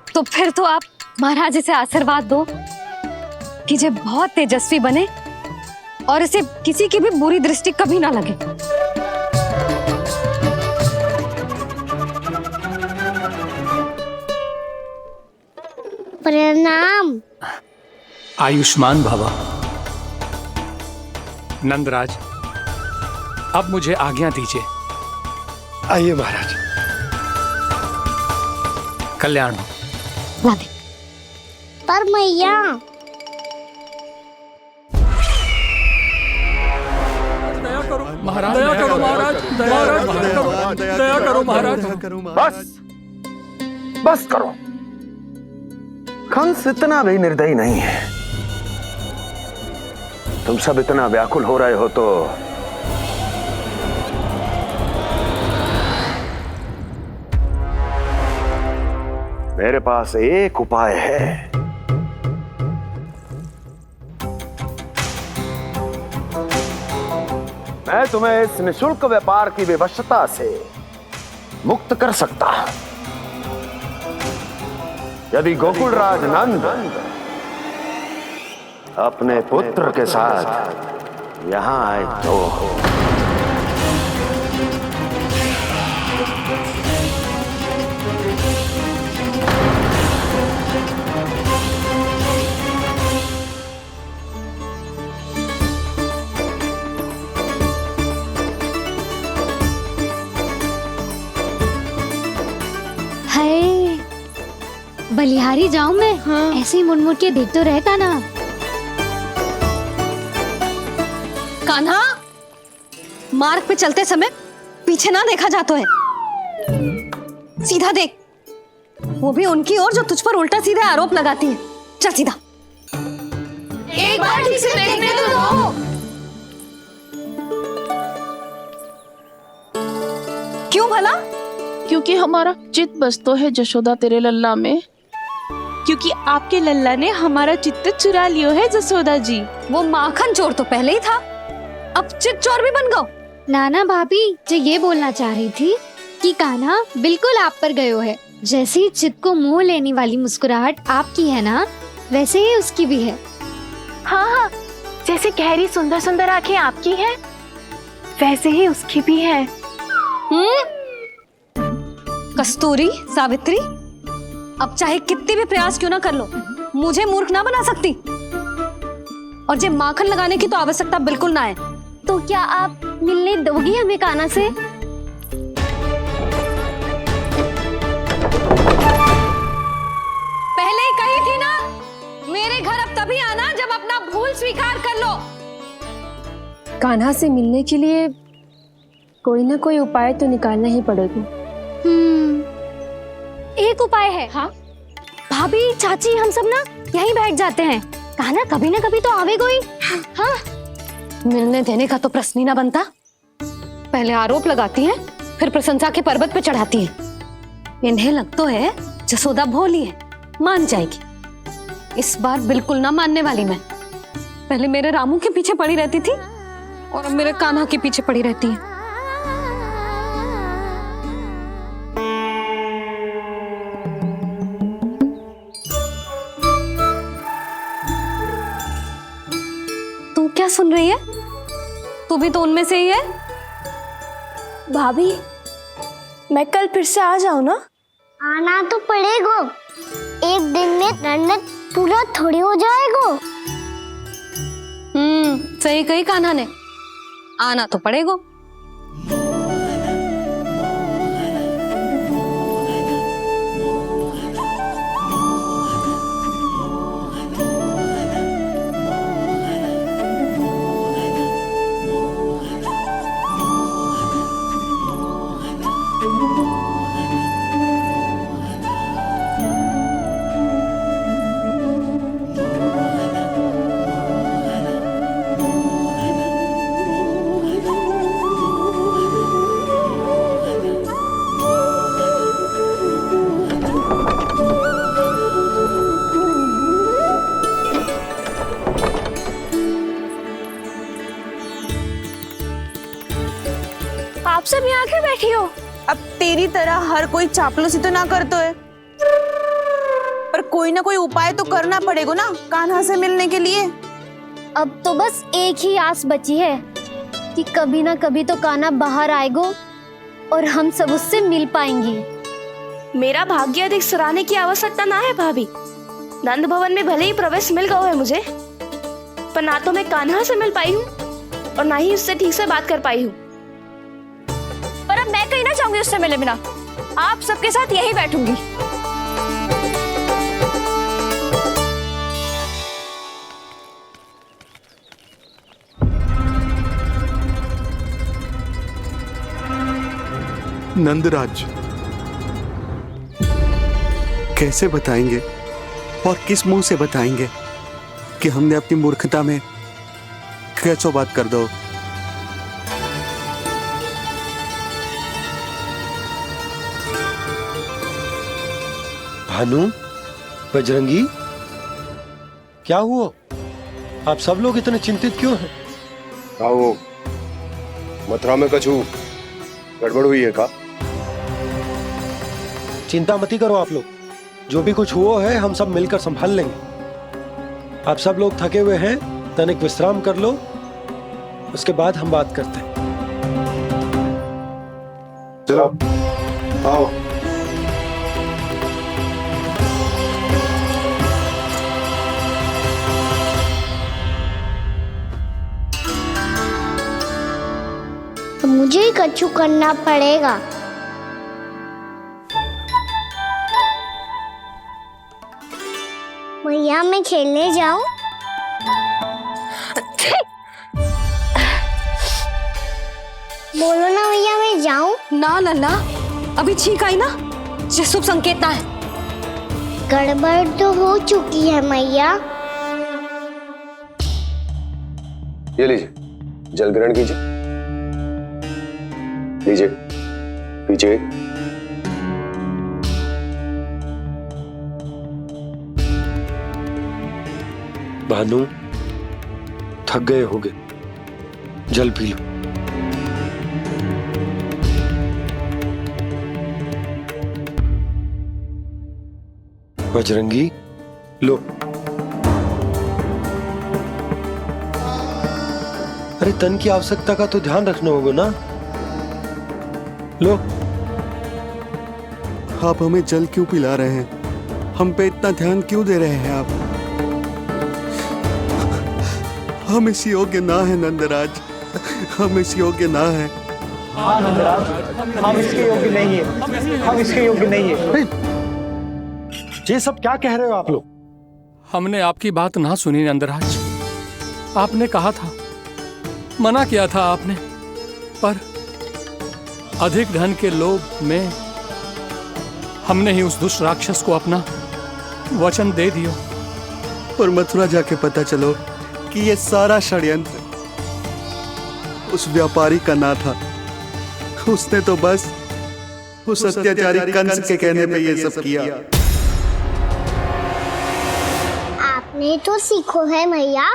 तो फिर तो आप महाराज इसे आशीर्वाद दो कि ये बहुत तेजस्वी बने और इसे किसी की भी बुरी दृष्टि कभी ना लगे। प्रणाम। आयुष्मान भवा। नंदराज, अब मुझे आज्ञा दीजिए। आइए महाराज। कल्याण हो। राधे। पर मैया महाराज दया करो, महाराज दया करो महाराज। बस करो। कंस इतना भी निर्दयी नहीं है। तुम सब इतना व्याकुल हो रहे हो तो मेरे पास एक उपाय है। मैं तुम्हें इस निशुल्क व्यापार की विवशता से मुक्त कर सकता हूं यदि गोकुलराज नंद अपने पुत्र के साथ यहां आए तो। बलिहारी जाऊं मैं? हाँ। ऐसे ही मुड़ मुड़ के देख तो रहे कान्हा। कान्हा, मार्ग पे चलते समय पीछे ना देखा जाता है, सीधा देख। वो भी उनकी ओर जो तुझ पर उल्टा सीधे आरोप लगाती है। चल सीधा। एक बार ठीक से देखने तो दो। क्यों भला? क्योंकि हमारा चित्त बसतो है जशोदा तेरे लल्ला में। क्योंकि आपके लल्ला ने हमारा चित्त चुरा लियो है जसोदा जी। वो माखन चोर तो पहले ही था, अब चित्त चोर भी बन गओ। नाना भाभी जो ये बोलना चाह रही थी कि कान्हा बिल्कुल आप पर गयो है। जैसे ही चित्त को मोह लेने वाली मुस्कुराहट आपकी है ना, वैसे ही उसकी भी है। हाँ हाँ, जैसे गहरी सुंदर सुंदर आंखें आपकी हैं, वैसे ही उसकी भी है। कस्तूरी, सावित्री, अब चाहे कितने भी प्रयास क्यों ना कर लो, मुझे मूर्ख ना बना सकती। और जे माखन लगाने की तो आवश्यकता बिल्कुल ना है। तो क्या आप मिलने दोगी हमें कान्हा से? पहले ही कही थी ना, मेरे घर अब तभी आना जब अपना भूल स्वीकार कर लो। कान्हा से मिलने के लिए कोई ना कोई उपाय तो निकालना ही पड़ेगा। एक उपाय है। हाँ? भाभी, चाची, हम सब ना यहीं बैठ जाते हैं। कान्हा कभी ना कभी तो आवेगा ही। हाँ। मिलने देने का तो प्रश्न ही ना बनता। पहले आरोप लगाती हैं, फिर प्रशंसा के पर्वत पे चढ़ाती हैं। इन्हें लगता है जसोदा भोली है, मान जाएगी। इस बार बिल्कुल ना मानने वाली मैं। पहले मेरे रामू के पीछे पड़ी रहती थी और अब मेरे कान्हा के पीछे पड़ी रहती है। क्या सुन रही है? तू भी तो उनमें से ही है। भाभी, मैं कल फिर से आ जाऊं ना? आना तो पड़ेगा। एक दिन में रन्नत पूरा थोड़ी हो जाएगा। सही कही कान्हा ने, आना तो पड़ेगा। आके बैठी हो? अब तेरी तरह हर कोई चापलूसी तो ना करतो है, पर कोई ना कोई उपाय तो करना पड़ेगा ना कान्हा से मिलने के लिए। अब तो बस एक ही आस बची है कि कभी ना कभी तो कान्हा बाहर आएगो और हम सब उससे मिल पाएंगे। मेरा भाग्य अधिक सराहने की आवश्यकता ना है भाभी। नंद भवन में भले ही प्रवेश मिल गया है मुझे, पर ना तो मैं कान्हा से मिल पाई हूँ और ना ही उससे ठीक से बात कर पाई हूँ। पर अब मैं कहीं ना चाहूंगी उससे मिले बिना। आप सबके साथ यही बैठूंगी। नंदराज, कैसे बताएंगे और किस मुंह से बताएंगे कि हमने अपनी मूर्खता में कैसो बात कर दो। भानु, बजरंगी, क्या हुआ? आप सब लोग इतने चिंतित क्यों हैं? आओ, मथुरा में कछु गड़बड़ हुई है का? चिंता मती करो आप लोग, जो भी कुछ हुआ है हम सब मिलकर संभाल लेंगे। आप सब लोग थके हुए हैं, तनिक विश्राम कर लो, उसके बाद हम बात करते हैं। चलो आओ। तो मुझे ही कछु करना पड़ेगा। भैया मैं खेलने जाऊं? बोलो ना भैया मैं जाऊं? ना लल्ला, अभी छींक आई ना, ये शुभ संकेत ना है। गड़बड़ तो हो चुकी है मैया। ये लीजिए, जल ग्रहण कीजिए। लीजिए, पीछे। भानु, थक गए होगे, जल पी लो। बजरंगी, लो। अरे तन की आवश्यकता का तो ध्यान रखना होगा ना, लो। आप हमें जल क्यों पिला रहे हैं? हम पे इतना ध्यान क्यों दे रहे हैं आप? हम इस योग्य ना है नंदराज, हम इस योग्य ना है। हाँ नंदराज, हम इसके योग्य नहीं है, हम इसके योग्य नहीं है। ये सब क्या कह रहे हो आप लोग? हमने आपकी बात ना सुनी नंदराज। आपने कहा था, मना किया था आपने, पर अधिक धन के लोभ में हमने ही उस दुष्ट राक्षस को अपना वचन दे दिया। पर मथुरा जाके पता चलो कि ये सारा षड्यंत्र उस व्यापारी का ना था। उसने तो बस उस अत्याचारी कंस के कहने पे ये सब किया। आपने तो सीखो है मैया,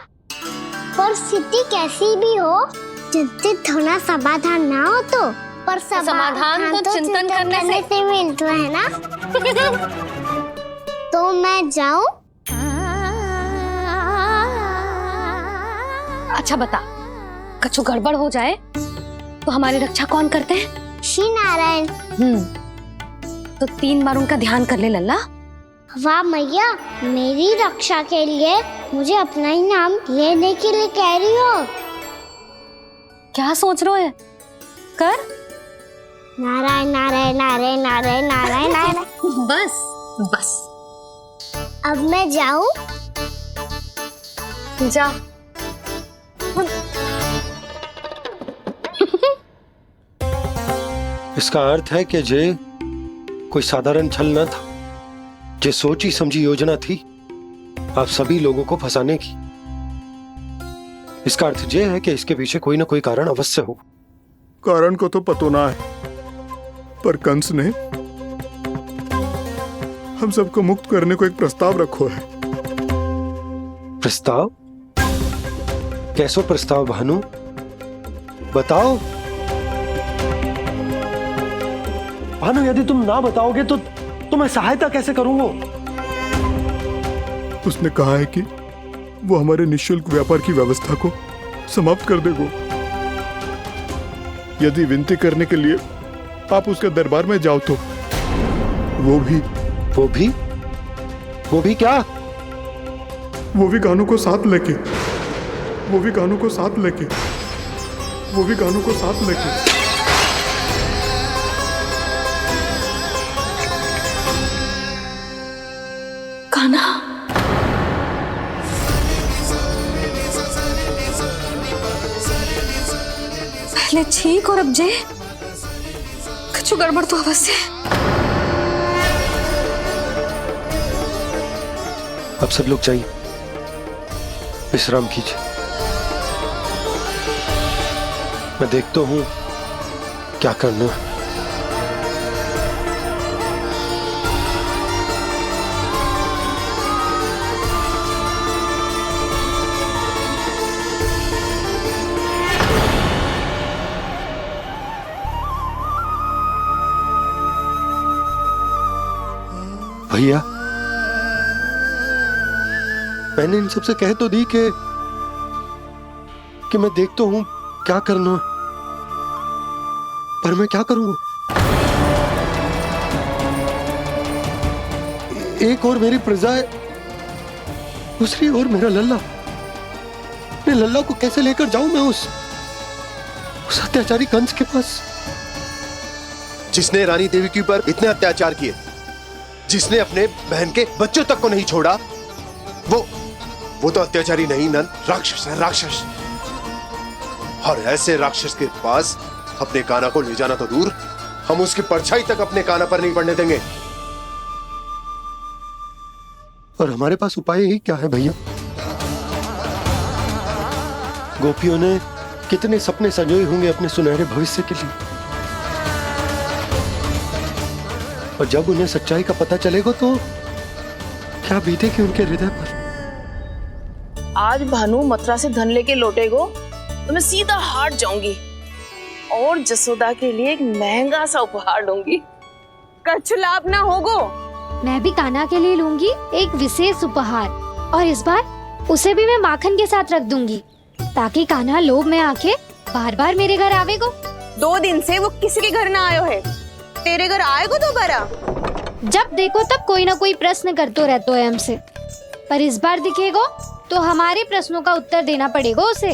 पर स्थिति कैसी भी हो, चिंतित होना समाधान ना हो तो, पर समाधान तो चिंतन करने से मिलता है ना। तो मैं जाऊं? अच्छा बता, कछु गड़बड़ हो जाए तो हमारी रक्षा कौन करते हैं? श्री नारायण। तो 3 बार उनका ध्यान कर ले लल्ला। वाह मैया, मेरी रक्षा के लिए मुझे अपना ही नाम लेने के लिए कह रही हो? क्या सोच रहे हो? कर। नारायण नारायण नारायण नारायण नारायण नारायण। बस बस। अब मैं जाऊं? जा। इसका अर्थ है कि जे कोई साधारण छल न था, जे सोची समझी योजना थी आप सभी लोगों को फंसाने की। इसका अर्थ ये है कि इसके पीछे कोई ना कोई कारण अवश्य हो। कारण को तो पतो ना है, पर कंस ने हम सबको मुक्त करने को एक प्रस्ताव रखो है। प्रस्ताव? कैसो प्रस्ताव भानु, बताओ। भानु, यदि तुम ना बताओगे तो मैं सहायता कैसे करूंगा? उसने कहा है कि वो हमारे निःशुल्क व्यापार की व्यवस्था को समाप्त कर देगा। यदि विनती करने के लिए आप उसके दरबार में जाओ तो वो भी क्या? वो भी कानों को साथ लेके कान्हा, पहले ठीक और अब जे कुछ गड़बड़ तो अवश्य। अब सब लोग जाइए, विश्राम कीजिए। मैं देखता हूं क्या करना है। भैया, मैंने इन सबसे कह तो दी कि मैं देखता हूं क्या करना, पर मैं क्या करूंगा? एक और मेरी प्रजा है, दूसरी ओर मेरा लल्ला। मैं लल्ला को कैसे लेकर जाऊं मैं उस अत्याचारी कंस के पास? जिसने रानी देवी के ऊपर इतने अत्याचार किए, जिसने अपने बहन के बच्चों तक को नहीं छोड़ा, वो तो अत्याचारी नहीं नंद, राक्षस है, राक्षस। और ऐसे राक्षस के पास अपने कान्हा को ले जाना तो दूर, हम उसकी परछाई तक अपने कान्हा पर नहीं पड़ने देंगे। और हमारे पास उपाय ही क्या है भैया? गोपियों ने कितने सपने संजोए होंगे अपने सुनहरे भविष्य के लिए, और जब उन्हें सच्चाई का पता चलेगा तो क्या बीतेगी उनके हृदय पर? आज भानु मथुरा से धन लेके लौटेगो तो मैं सीधा हाट जाऊंगी और जसोदा के लिए एक महंगा सा उपहार दूंगी। कछु लाभ ना होगो। मैं भी कान्हा के लिए लूंगी एक विशेष उपहार, और इस बार उसे भी मैं माखन के साथ रख दूंगी, ताकि कान्हा लोभ में आके बार बार मेरे घर आवेगो। 2 दिन से वो किसी के घर ना आयो है, तेरे घर आएगो दोबारा? जब देखो तब कोई ना कोई प्रश्न करते रहते हो हमसे, पर इस बार दिखेगो तो हमारे प्रश्नों का उत्तर देना पड़ेगा उसे।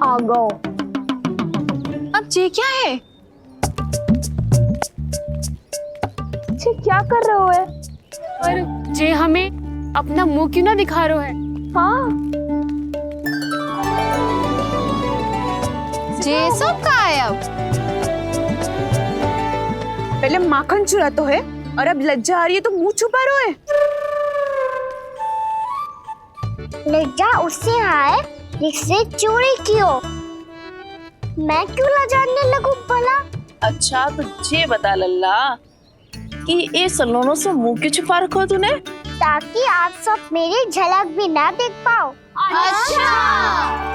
आ गो। अब जे क्या है? जे क्या कर रहे हो है? पर जे हमें अपना मुंह क्यों ना दिखा रहे है? हाँ, जे सब का है अब? पहले माखन चुरा तो है और अब लज्जा आ रही है तो मुंह छुपा रहे है। लज्जा उससे है जिससे चोरी कियो। मैं क्यों लजाने लगूं भला? अच्छा तो जे बता लल्ला कि ये सलोनों से मुंह क्यों छुपा रखो तूने? ताकि आप सब मेरी झलक भी ना देख पाओ। अच्छा।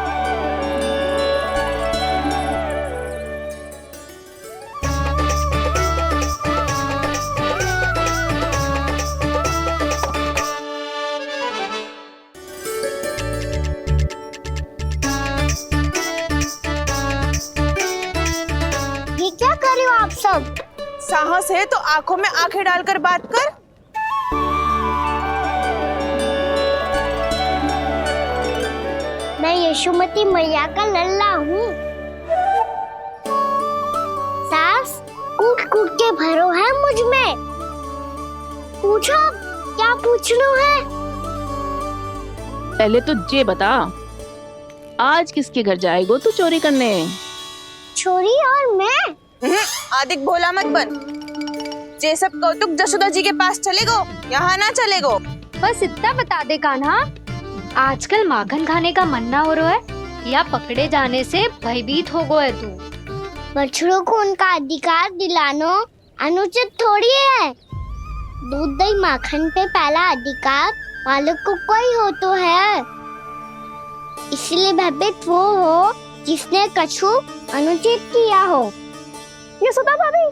ये क्या कर रहे हो आप सब? साहस है तो आंखों में आंखें डालकर बात कर। मैं यशोमती मैया का लल्ला हूँ। सास कूट कूट के भरो है मुझ में। पूछो क्या पूछना है? पहले तो जे बता, आज किसके घर जाएगो तू चोरी करने? छोरी और मैं? आदिक भोला मत बन। जे सब कौतुक जसोदा जी के पास चलेगो, यहाँ ना चलेगो। बस इतना बता दे कान्हा, आजकल माखन खाने का मन ना हो रहा है या पकड़े जाने से भयभीत हो गए तू? बछड़ों को उनका अधिकार दिलाना अनुचित थोड़ी है। दूध दही माखन पे पहला अधिकार मालिक को कोई हो तो है। इसलिए भयभीत वो हो जिसने कछु अनुचित किया हो। यशोदा भाभी।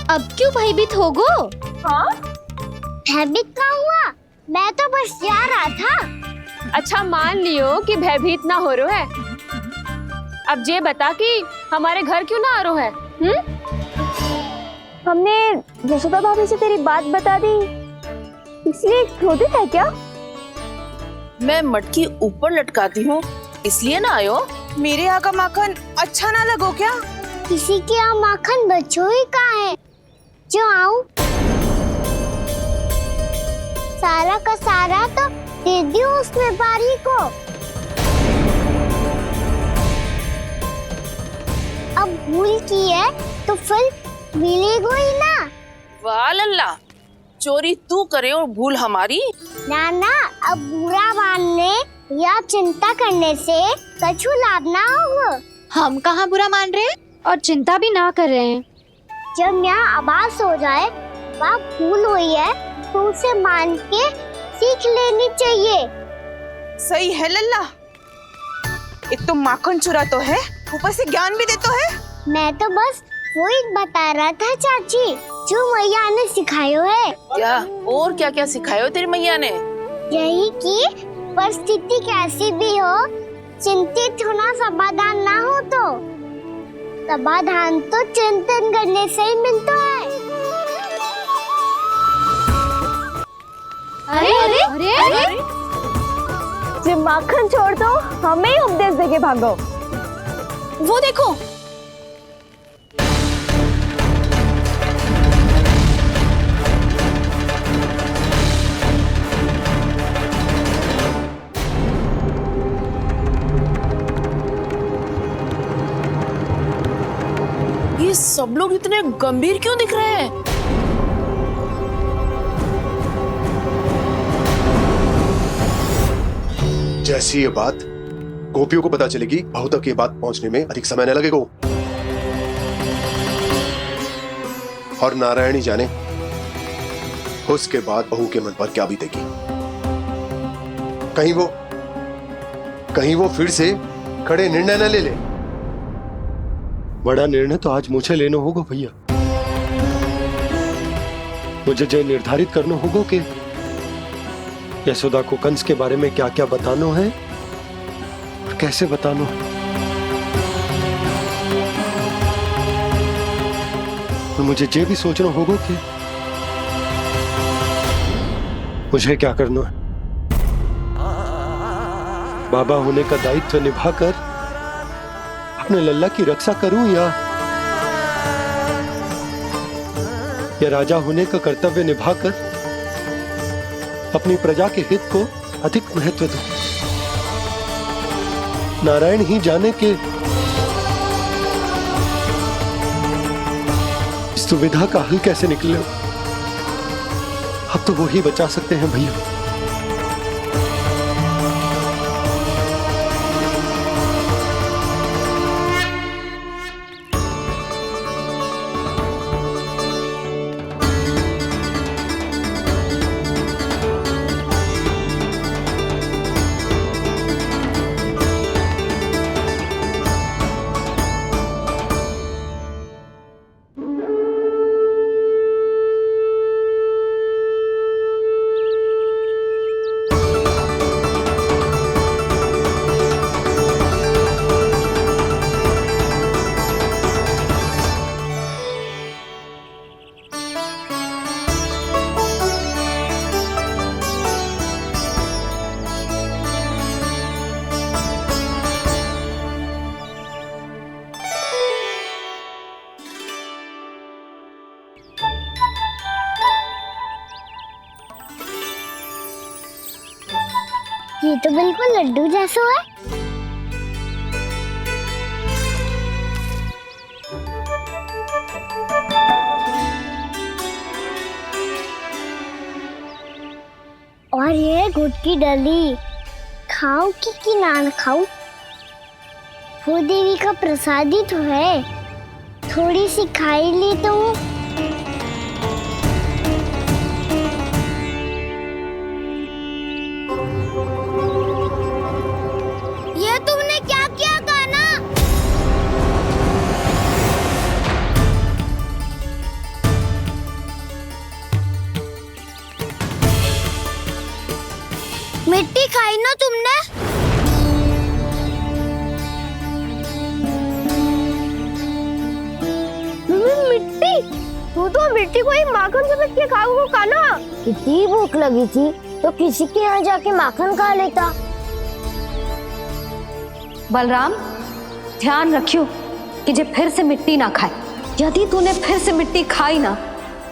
अब क्यों भयभीत हो गो? हाँ? भयभीत क्या हुआ? मैं तो बस जा रहा था। अच्छा मान लियो कि भयभीत ना हो रहा है। अब ये बता कि हमारे घर क्यों ना आ रहा है? हमने यशोदा भाभी से तेरी बात बता दी, इसलिए क्रोधित है क्या? मैं मटकी ऊपर लटकाती हूँ इसलिए ना आयो। मेरे यहाँ का माखन अच्छा ना लगो क्या? किसी के यहाँ माखन बच्चों ही कहाँ है जो आऊं? सारा का सारा तो दे दियो उस व्यापारी को। अब भूल की है तो फिर मिलेगो ही ना। वाह लल्ला, चोरी तू करे और भूल हमारी। ना ना, अब बुरा मानने या चिंता करने से कछु लाभ ना होगा। हम कहाँ बुरा मान रहे हैं और चिंता भी ना कर रहे हैं। जब यहाँ आभास हो जाए वह भूल हुई है तो उसे मान के सीख लेनी चाहिए। सही है लल्ला, एक तो माखन चुरा तो है, ऊपर से ज्ञान भी देता है। मैं तो बस वही बता रहा था चाची जो मैया ने सिखायो है। क्या और क्या क्या सिखायो तेरी मैया ने? यही कि परिस्थिति कैसी भी हो चिंतित होना समाधान ना हो तो समाधान तो चिंतन करने से ही मिलता है। अरे अरे अरे, अरे? जे माखन छोड़ दो, हमें ही उपदेश देके भागो। वो देखो, ये सब लोग इतने गंभीर क्यों दिख रहे हैं? जैसी ये बात गोपियों को पता चलेगी, बहू तक ये बात पहुंचने में अधिक समय न लगेगा। और नारायण ही जाने उसके बाद बहू के मन पर क्या बीतेगी। कहीं वो फिर से खड़े निर्णय न ले ले। बड़ा निर्णय तो आज मुझे लेना होगा भैया। मुझे जो निर्धारित करना होगा कि यशोदा को कंस के बारे में क्या क्या बताना है और कैसे बताना है। और मुझे ये भी सोचना होगा कि मुझे क्या करना है। बाबा होने का दायित्व निभाकर अपने लल्ला की रक्षा करूं या राजा होने का कर्तव्य निभाकर अपनी प्रजा के हित को अधिक महत्व दूं। नारायण ही जाने के इस दुविधा का हल कैसे निकले। अब तो वो ही बचा सकते हैं भैया। ये तो बिल्कुल लड्डू जैसा है। और ये गुड़ की डली खाऊं कि ना खाऊं? भूदेवी का प्रसाद ही तो है, थोड़ी सी खाई ली तो। ये तुमने क्या किया कान्हा? मिट्टी खाई ना तुमने? मिट्टी? तू तो मिट्टी को ही माखन से पीट के खाओगे कान्हा। कितनी भूख लगी थी तो किसी के यहाँ जाके माखन खा लेता। बलराम, ध्यान रखियो कि जे फिर से मिट्टी ना खाए। यदि तूने फिर से मिट्टी खाई ना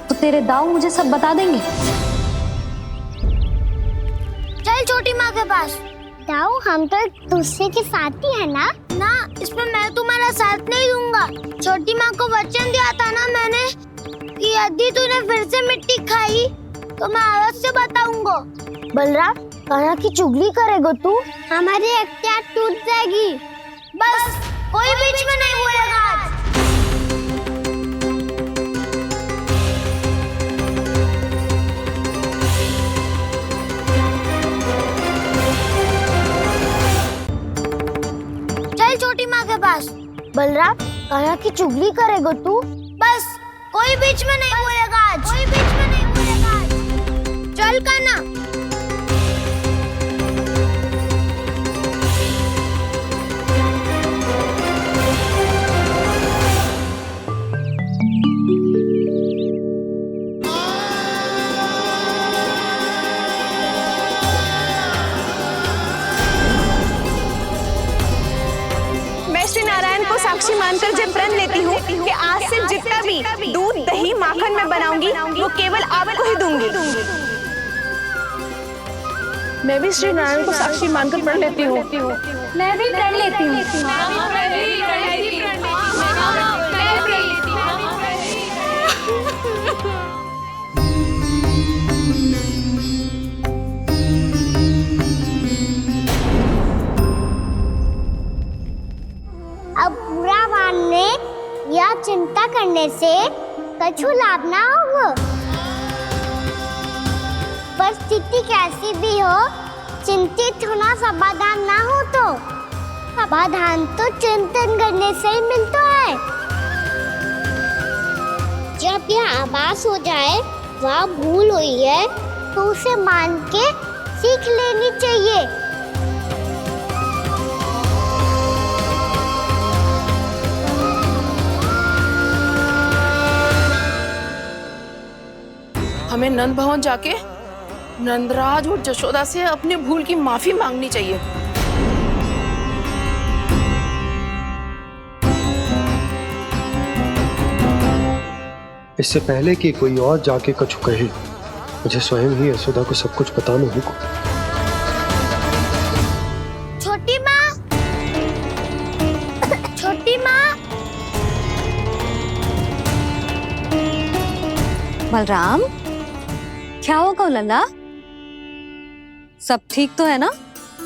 तो तेरे दाऊ मुझे सब बता देंगे। चल छोटी माँ के पास। दाऊ, हम तो एक दूसरे के साथी है ना? ना, इसमें मैं तुम्हारा साथ नहीं दूंगा। छोटी माँ को वचन दिया था ना मैंने कि यदि तूने फिर से मिट्टी खाई तो मैं अलग से बताऊंगा। बलराम, कान्हा की चुगली करेगा तू? हमारी अख्तियार टूट जाएगी। बस कोई बीच में नहीं बोलेगा आज। चल छोटी माँ के पास। बलराम, कान्हा की चुगली करेगा तू? बस कोई बीच में नहीं बोलेगा आज। कोई बीच में नहीं बोलेगा आज। चल कान्हा। श्री नारायण को साक्षी मानकर जब प्रण लेती हूँ कि आज से जितना भी दूध दही माखन मैं बनाऊंगी वो केवल आपको ही दूंगी। मैं भी श्री नारायण को साक्षी मानकर प्रण लेती हूँ। मैं भी प्रण लेती हूँ। अब बुरा मानने या चिंता करने से कछु लाभ ना होगा। परिस्थिति कैसी भी हो, चिंतित होना समाधान ना हो तो समाधान तो चिंतन करने से ही मिलता है। जब यह आभास हो जाए वह भूल हुई है तो उसे मान के सीख लेनी चाहिए। हमें नंद भवन जाके नंदराज और जशोदा से अपनी भूल की माफी मांगनी चाहिए। इससे पहले कि कोई और जाके कछु कहे, मुझे स्वयं ही यशोदा को सब कुछ बताना होगा। छोटी माँ, छोटी माँ। बलराम, क्या होगा लल्ला? सब ठीक तो है ना?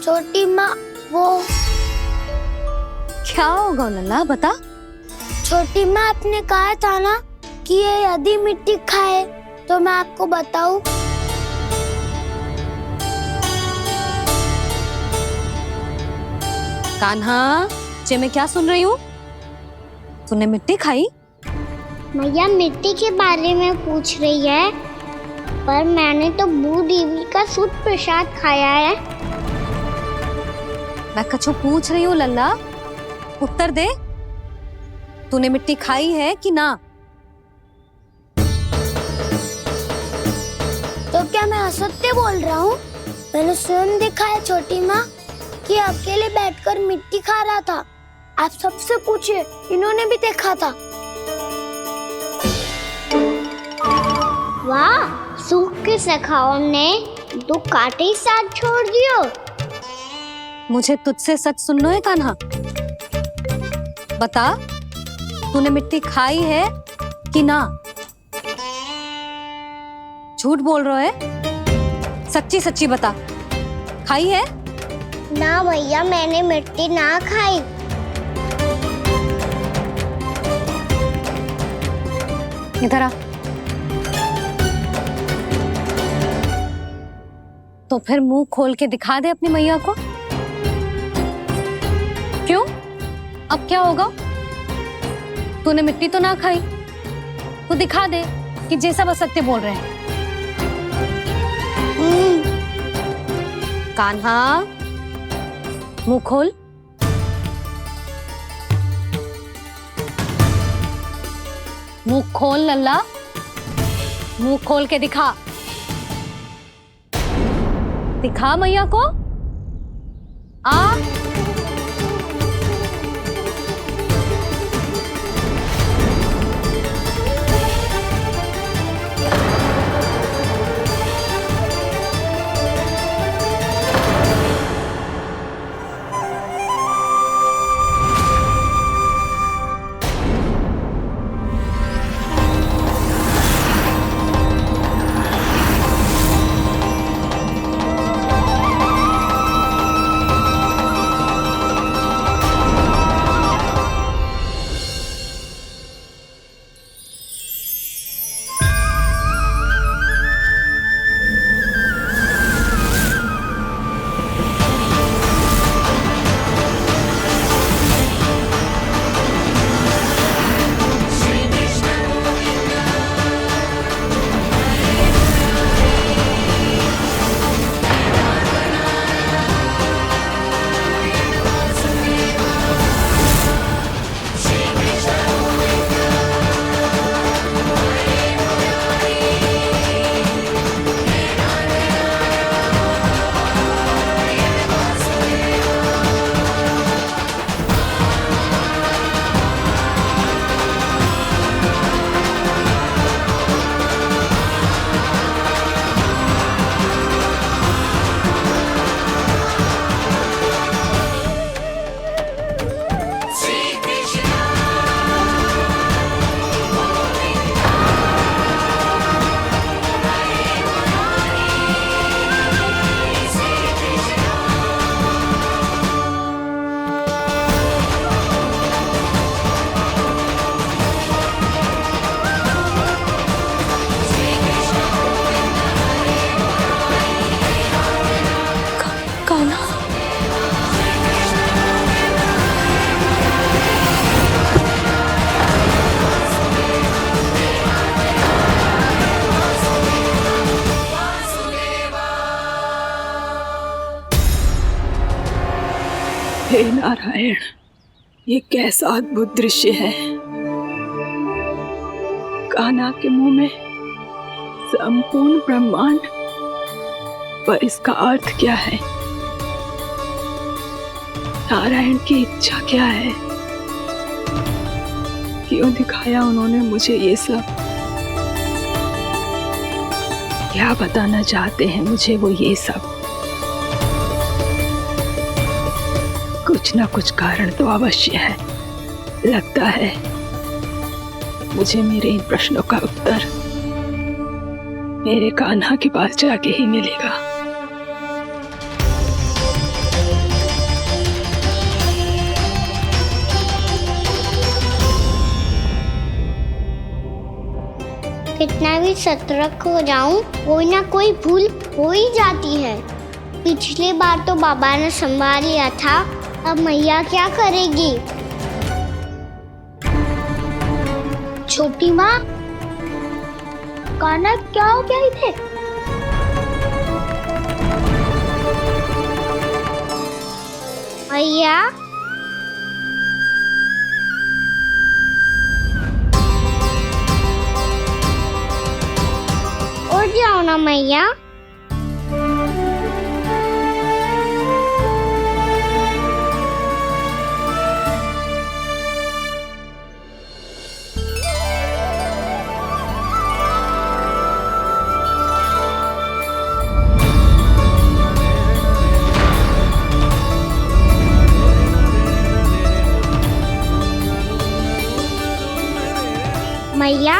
छोटी माँ, वो क्या होगा लल्ला, बता। छोटी माँ, आपने कहा था ना कि ये यदि मिट्टी खाए तो मैं आपको बताऊं। कान्हा, जे मैं क्या सुन रही हूँ? तूने मिट्टी खाई? मैया मिट्टी के बारे में पूछ रही है, पर मैंने तो भूदेवी का शुद्ध प्रसाद खाया है। मैं कछु पूछ रही हूँ लल्ला, उत्तर दे। तूने मिट्टी खाई है कि ना? तो क्या मैं असत्य बोल रहा हूँ? मैंने स्वयं देखा है छोटी माँ कि अकेले बैठकर मिट्टी खा रहा था। आप सबसे पूछिए, इन्होंने भी देखा था। वाह, सूख के सखाओ ने 2 कांटे ही साथ छोड़ दियो। मुझे तुझसे सच सुनना है कान्हा। बता, तूने मिट्टी खाई है कि ना? झूठ बोल रहा है, सच्ची सच्ची बता, खाई है? ना भैया, मैंने मिट्टी ना खाई। इधर आ। तो फिर मुंह खोल के दिखा दे अपनी मैया को। क्यों? अब क्या होगा? तूने मिट्टी तो ना खाई, तो दिखा दे कि जे सब असत्य बोल रहे हैं। कान्हा, मुंह खोल। मुंह खोल लल्ला, मुंह खोल के दिखा। दिखा मैया को। आ हे नारायण, ये कैसा अद्भुत दृश्य है। कान्हा के मुंह में संपूर्ण ब्रह्मांड, पर इसका अर्थ क्या है? नारायण की इच्छा क्या है? क्यों दिखाया उन्होंने मुझे ये सब? क्या बताना चाहते हैं मुझे वो ये सब? कुछ ना कुछ कारण तो अवश्य है। लगता है मुझे मेरे इन प्रश्नों का उत्तर मेरे कान्हा के पास जाके ही मिलेगा। कितना भी सतर्क हो जाऊं, कोई ना कोई भूल हो ही जाती है। पिछली बार तो बाबा ने संभाल लिया था, अब मैया क्या करेगी? छोटी माँ, कान्हा क्या हो गया इधर? मैया, उठ जाओ ना मैया। मैया,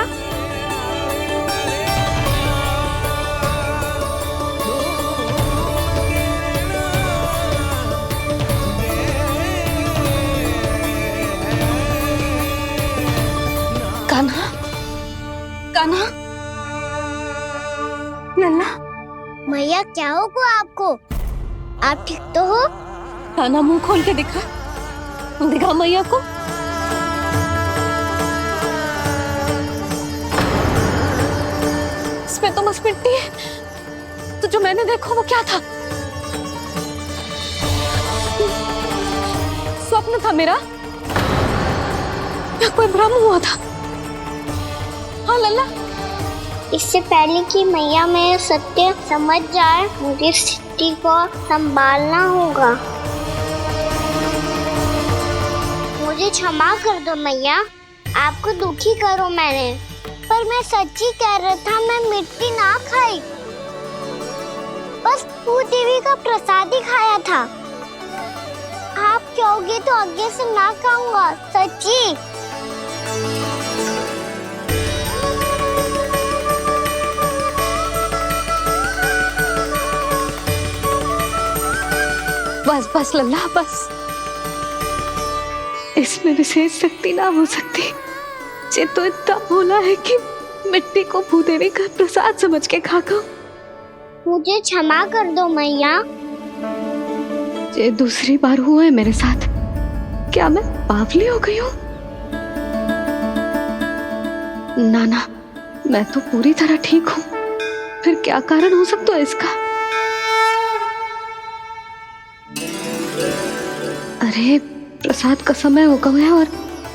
कान्हा, कान्हा, लल्ला, मैया क्या होगा आपको? आप ठीक तो हो? कान्हा मुंह खोल के दिखा, दिखा मैया को। इसमें तो बस मिट्टी है, तो जो मैंने देखा वो क्या था? स्वप्न था मेरा या कोई भ्रम हुआ था? हाँ लल्ला, इससे पहले कि मैया मेरे सत्य समझ जाए, मुझे स्थिति को संभालना होगा। मुझे क्षमा कर दो मैया, आपको दुखी करो मैंने, पर मैं सच्ची कह रहा था, मैं मिट्टी ना खाई, बस तू देवी का प्रसाद ही खाया था। आप कहोगे तो आगे से ना खाऊंगा, सच्ची। बस बस लल्ला, बस। इसमें विशेष शक्ति ना हो सकती। ये तो इतना भोला है कि मिट्टी को भूदेवी का प्रसाद समझ के खागा। मुझे क्षमा कर दो मैया। ये दूसरी बार हुआ है मेरे साथ। क्या मैं बावली हो गई हूँ? ना, मैं तो पूरी तरह ठीक हूँ। फिर क्या कारण हो सकता है इसका? अरे प्रसाद का समय हो गया है और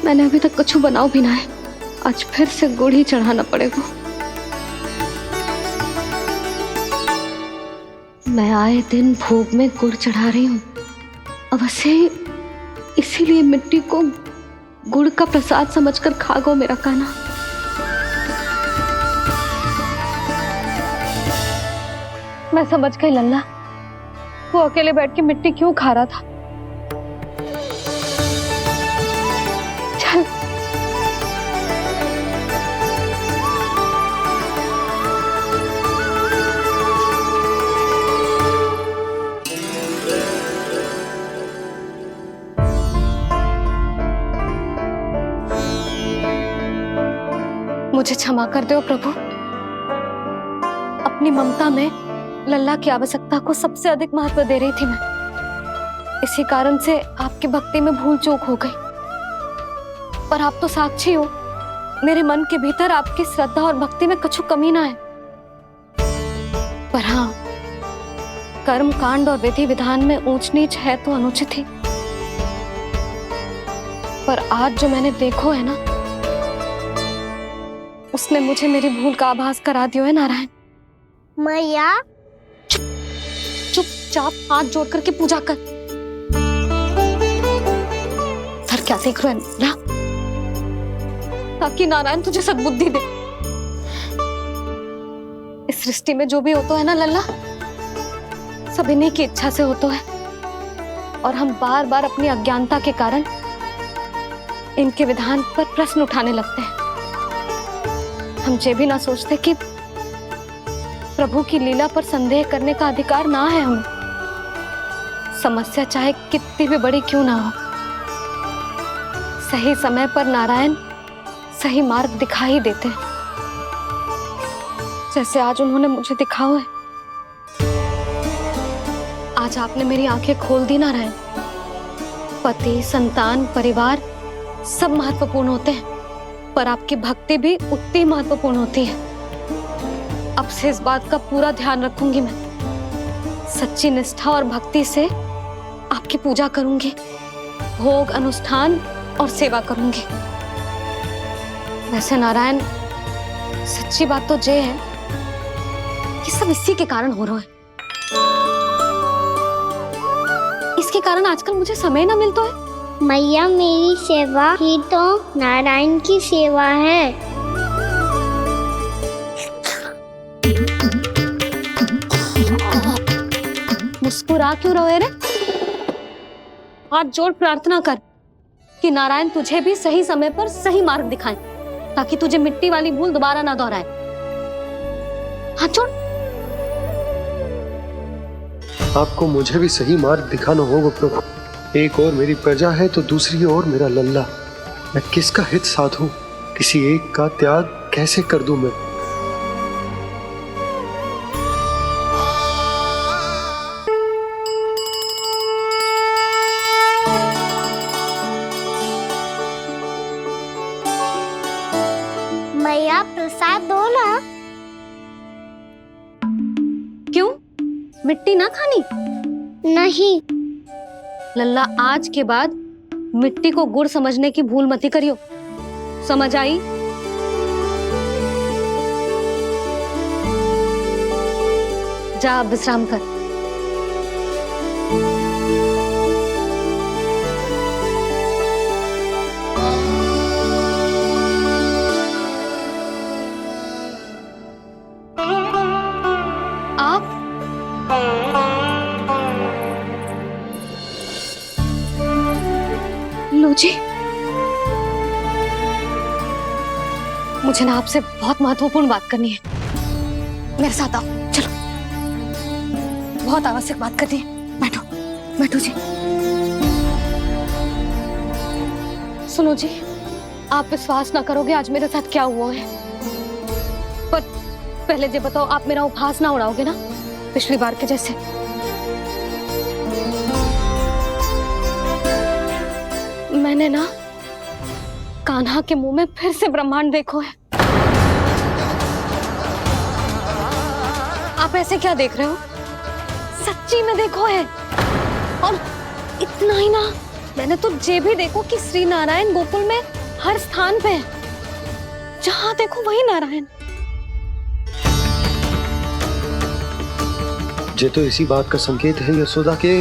मैंने अभी तक कुछ बनाओ भी ना है। आज फिर से गुड़ ही चढ़ाना पड़ेगा। मैं आए दिन भोग में गुड़ चढ़ा रही हूँ, अवश्य ही इसीलिए मिट्टी को गुड़ का प्रसाद समझकर खागो मेरा कान्हा। मैं समझ गई लल्ला, वो अकेले बैठ के मिट्टी क्यों खा रहा था। चल मुझे क्षमा कर दो प्रभु। अपनी ममता में लल्ला की आवश्यकता को सबसे अधिक महत्व दे रही थी मैं। इसी कारण से आपकी भक्ति में भूल चूक हो गई। पर आप तो साक्षी हो, मेरे मन के भीतर आपकी श्रद्धा और भक्ति में कुछ कमी ना है। पर हाँ, कर्म कांड और विधि विधान में ऊंच नीच है तो अनुचित ही। पर आज जो मैंने देखो है ना, उसने मुझे मेरी भूल का आभास करा दियो है नारायण। मैया चुपचाप हाथ जोड़ करके पूजा कर। सर क्या देख रहे हैं ना? ताकि नारायण तुझे सद्बुद्धि दे। इस सृष्टि में जो भी होता है ना लल्ला, सब इन्हीं की इच्छा से होता है। और हम बार बार अपनी अज्ञानता के कारण इनके विधान पर प्रश्न उठाने लगते हैं। हम ये भी ना सोचते कि प्रभु की लीला पर संदेह करने का अधिकार ना है हमें। समस्या चाहे कितनी भी बड़ी क्यों ना हो, सही समय पर नारायण सही मार्ग दिखा ही देते हैं, जैसे आज उन्होंने मुझे दिखाओ है। आज आपने मेरी आंखें खोल दी नारायण। पति, संतान, परिवार सब महत्वपूर्ण होते हैं, पर आपकी भक्ति भी उतनी महत्वपूर्ण होती है। अब से इस बात का पूरा ध्यान रखूंगी मैं। सच्ची निष्ठा और भक्ति से आपकी पूजा करूंगी, भोग, अनुष्ठान और सेवा करूंगी। वैसे नारायण, सच्ची बात तो ये है कि सब इसी के कारण हो रहा है। इसके कारण आजकल मुझे समय ना मिलता है। मैया, मेरी सेवा ही तो नारायण की सेवा है। मुस्कुरा क्यों रहे रे? हाथ जोड़ प्रार्थना कर कि नारायण तुझे भी सही समय पर सही मार्ग दिखाएं, ताकि तुझे मिट्टी वाली भूल दोबारा ना दोहराए। हाथ जोड़। आपको मुझे भी सही मार्ग दिखाना होगा प्रभु। एक और मेरी प्रजा है तो दूसरी ओर मेरा लल्ला। मैं किसका हित साधूं? किसी एक का त्याग कैसे कर दूं मैं? मैया प्रसाद दो ना। क्यों? मिट्टी ना खानी? नहीं। लल्ला, आज के बाद मिट्टी को गुड़ समझने की भूल मत करियो, समझ आई? जा अब विश्राम कर। लो जी, मुझे ना आपसे बहुत महत्वपूर्ण बात करनी है। मेरे साथ आओ, चलो। बहुत आवश्यक बात करनी है। बैठो, बैठो जी। सुनो जी, आप विश्वास ना करोगे आज मेरे साथ क्या हुआ है। पर पहले ये बताओ, आप मेरा उपहास ना उड़ाओगे ना पिछली बार के जैसे? मैंने ना कान्हा के मुंह में फिर से ब्रह्मांड देखो है। आप ऐसे क्या देख रहे हो? सच्ची में देखो है। और इतना ही ना, मैंने तो ये भी देखो कि श्री नारायण गोकुल में हर स्थान पे है, जहां देखो वही नारायण। ये तो इसी बात का संकेत है यशोदा के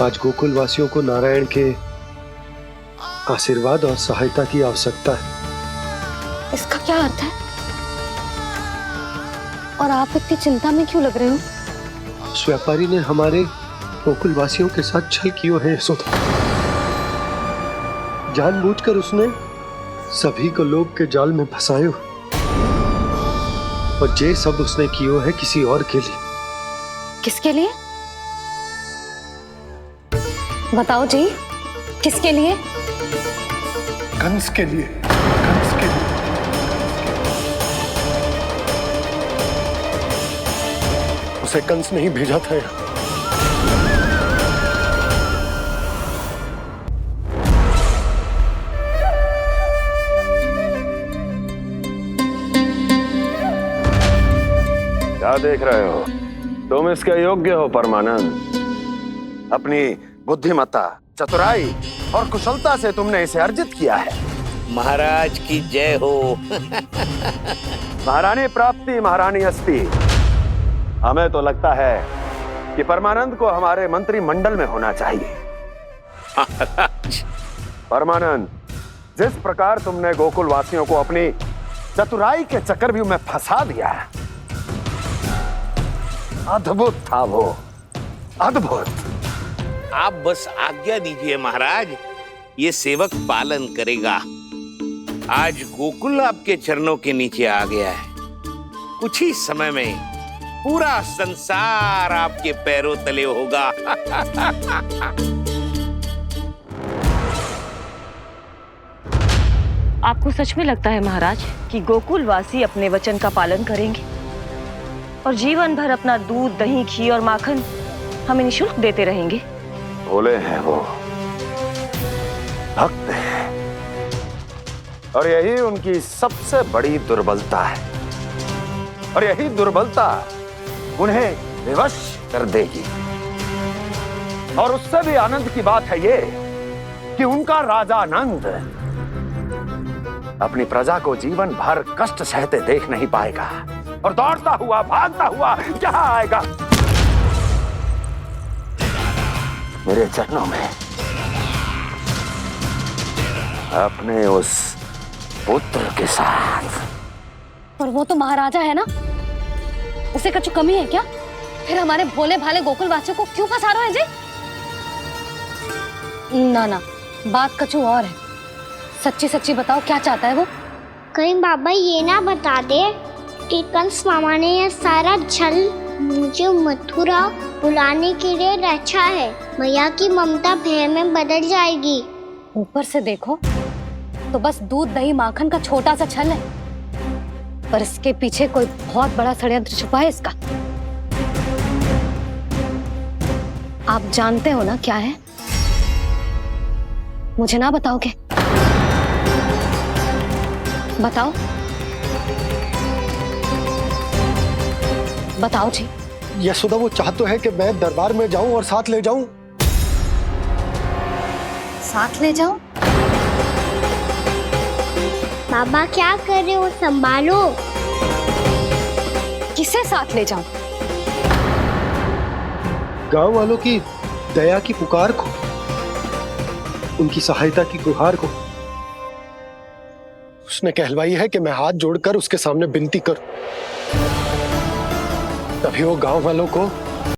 आज गोकुल वासियों को नारायण के आशीर्वाद और सहायता की आवश्यकता है। इसका क्या अर्थ है? और आप इतनी चिंता में क्यों लग रहे हो? उस व्यापारी ने हमारे गोकुल वासियों के साथ छल किया है यशोदा। जानबूझकर उसने सभी को लोग के जाल में फंसायो, और ये सब उसने किया है किसी और के लिए। किसके लिए? बताओ जी, किसके लिए? कंस के लिए। कंस के लिए। उसे कंस नहीं भेजा था यहाँ। क्या देख रहे हो? तुम इसके योग्य हो परमानंद। अपनी बुद्धिमत्ता, चतुराई और कुशलता से तुमने इसे अर्जित किया है। महाराज की जय हो। महारानी प्राप्ति महारानी अस्ति। हमें तो लगता है कि परमानंद को हमारे मंत्रिमंडल में होना चाहिए। परमानंद, जिस प्रकार तुमने गोकुल वासियों को अपनी चतुराई के चक्रव्यूह में फंसा दिया, अद्भुत था वो, अद्भुत। आप बस आज्ञा दीजिए महाराज, ये सेवक पालन करेगा। आज गोकुल आपके चरणों के नीचे आ गया है। कुछ ही समय में पूरा संसार आपके पैरों तले होगा। आपको सच में लगता है महाराज कि गोकुल वासी अपने वचन का पालन करेंगे और जीवन भर अपना दूध, दही, घी और माखन हमें निःशुल्क देते रहेंगे? भोले हैं वो, भक्त हैं, और यही उनकी सबसे बड़ी दुर्बलता है। और यही दुर्बलता उन्हें विवश कर देगी। और उससे भी आनंद की बात है ये कि उनका राजा नंद अपनी प्रजा को जीवन भर कष्ट सहते देख नहीं पाएगा, और दौड़ता हुआ, भागता हुआ यहाँ आएगा मेरे चरणों में, अपने उस पुत्र के साथ। पर वो तो महाराजा है ना, उसे कुछ कमी है क्या? फिर हमारे भोले भाले गोकुल वासियों को क्यों फंसा रहे हैं जी? ना ना, बात कछु और है। सच्ची सच्ची बताओ, क्या चाहता है वो? कहीं बाबा ये ना बता दे कि कंस मामा ने यह सारा छल मुझे मथुरा बुलाने के लिए रचा है। मैया की ममता भय में बदल जाएगी। ऊपर से देखो, तो बस दूध दही माखन का छोटा सा छल है, पर इसके पीछे कोई बहुत बड़ा षड्यंत्र छुपा है इसका। आप जानते हो ना क्या है? मुझे ना बताओगे? बताओ बताओ जी। यशोदा वो चाह तो है कि मैं दरबार में जाऊं और साथ ले जाऊं। साथ ले जाओ? बाबा क्या कर रहे हो, संभालो। किसे साथ ले जाऊं? गांव वालों की दया की पुकार को, उनकी सहायता की गुहार को। उसने कहलवाई है कि मैं हाथ जोड़कर उसके सामने विनती करूं, तभी वो गांव वालों को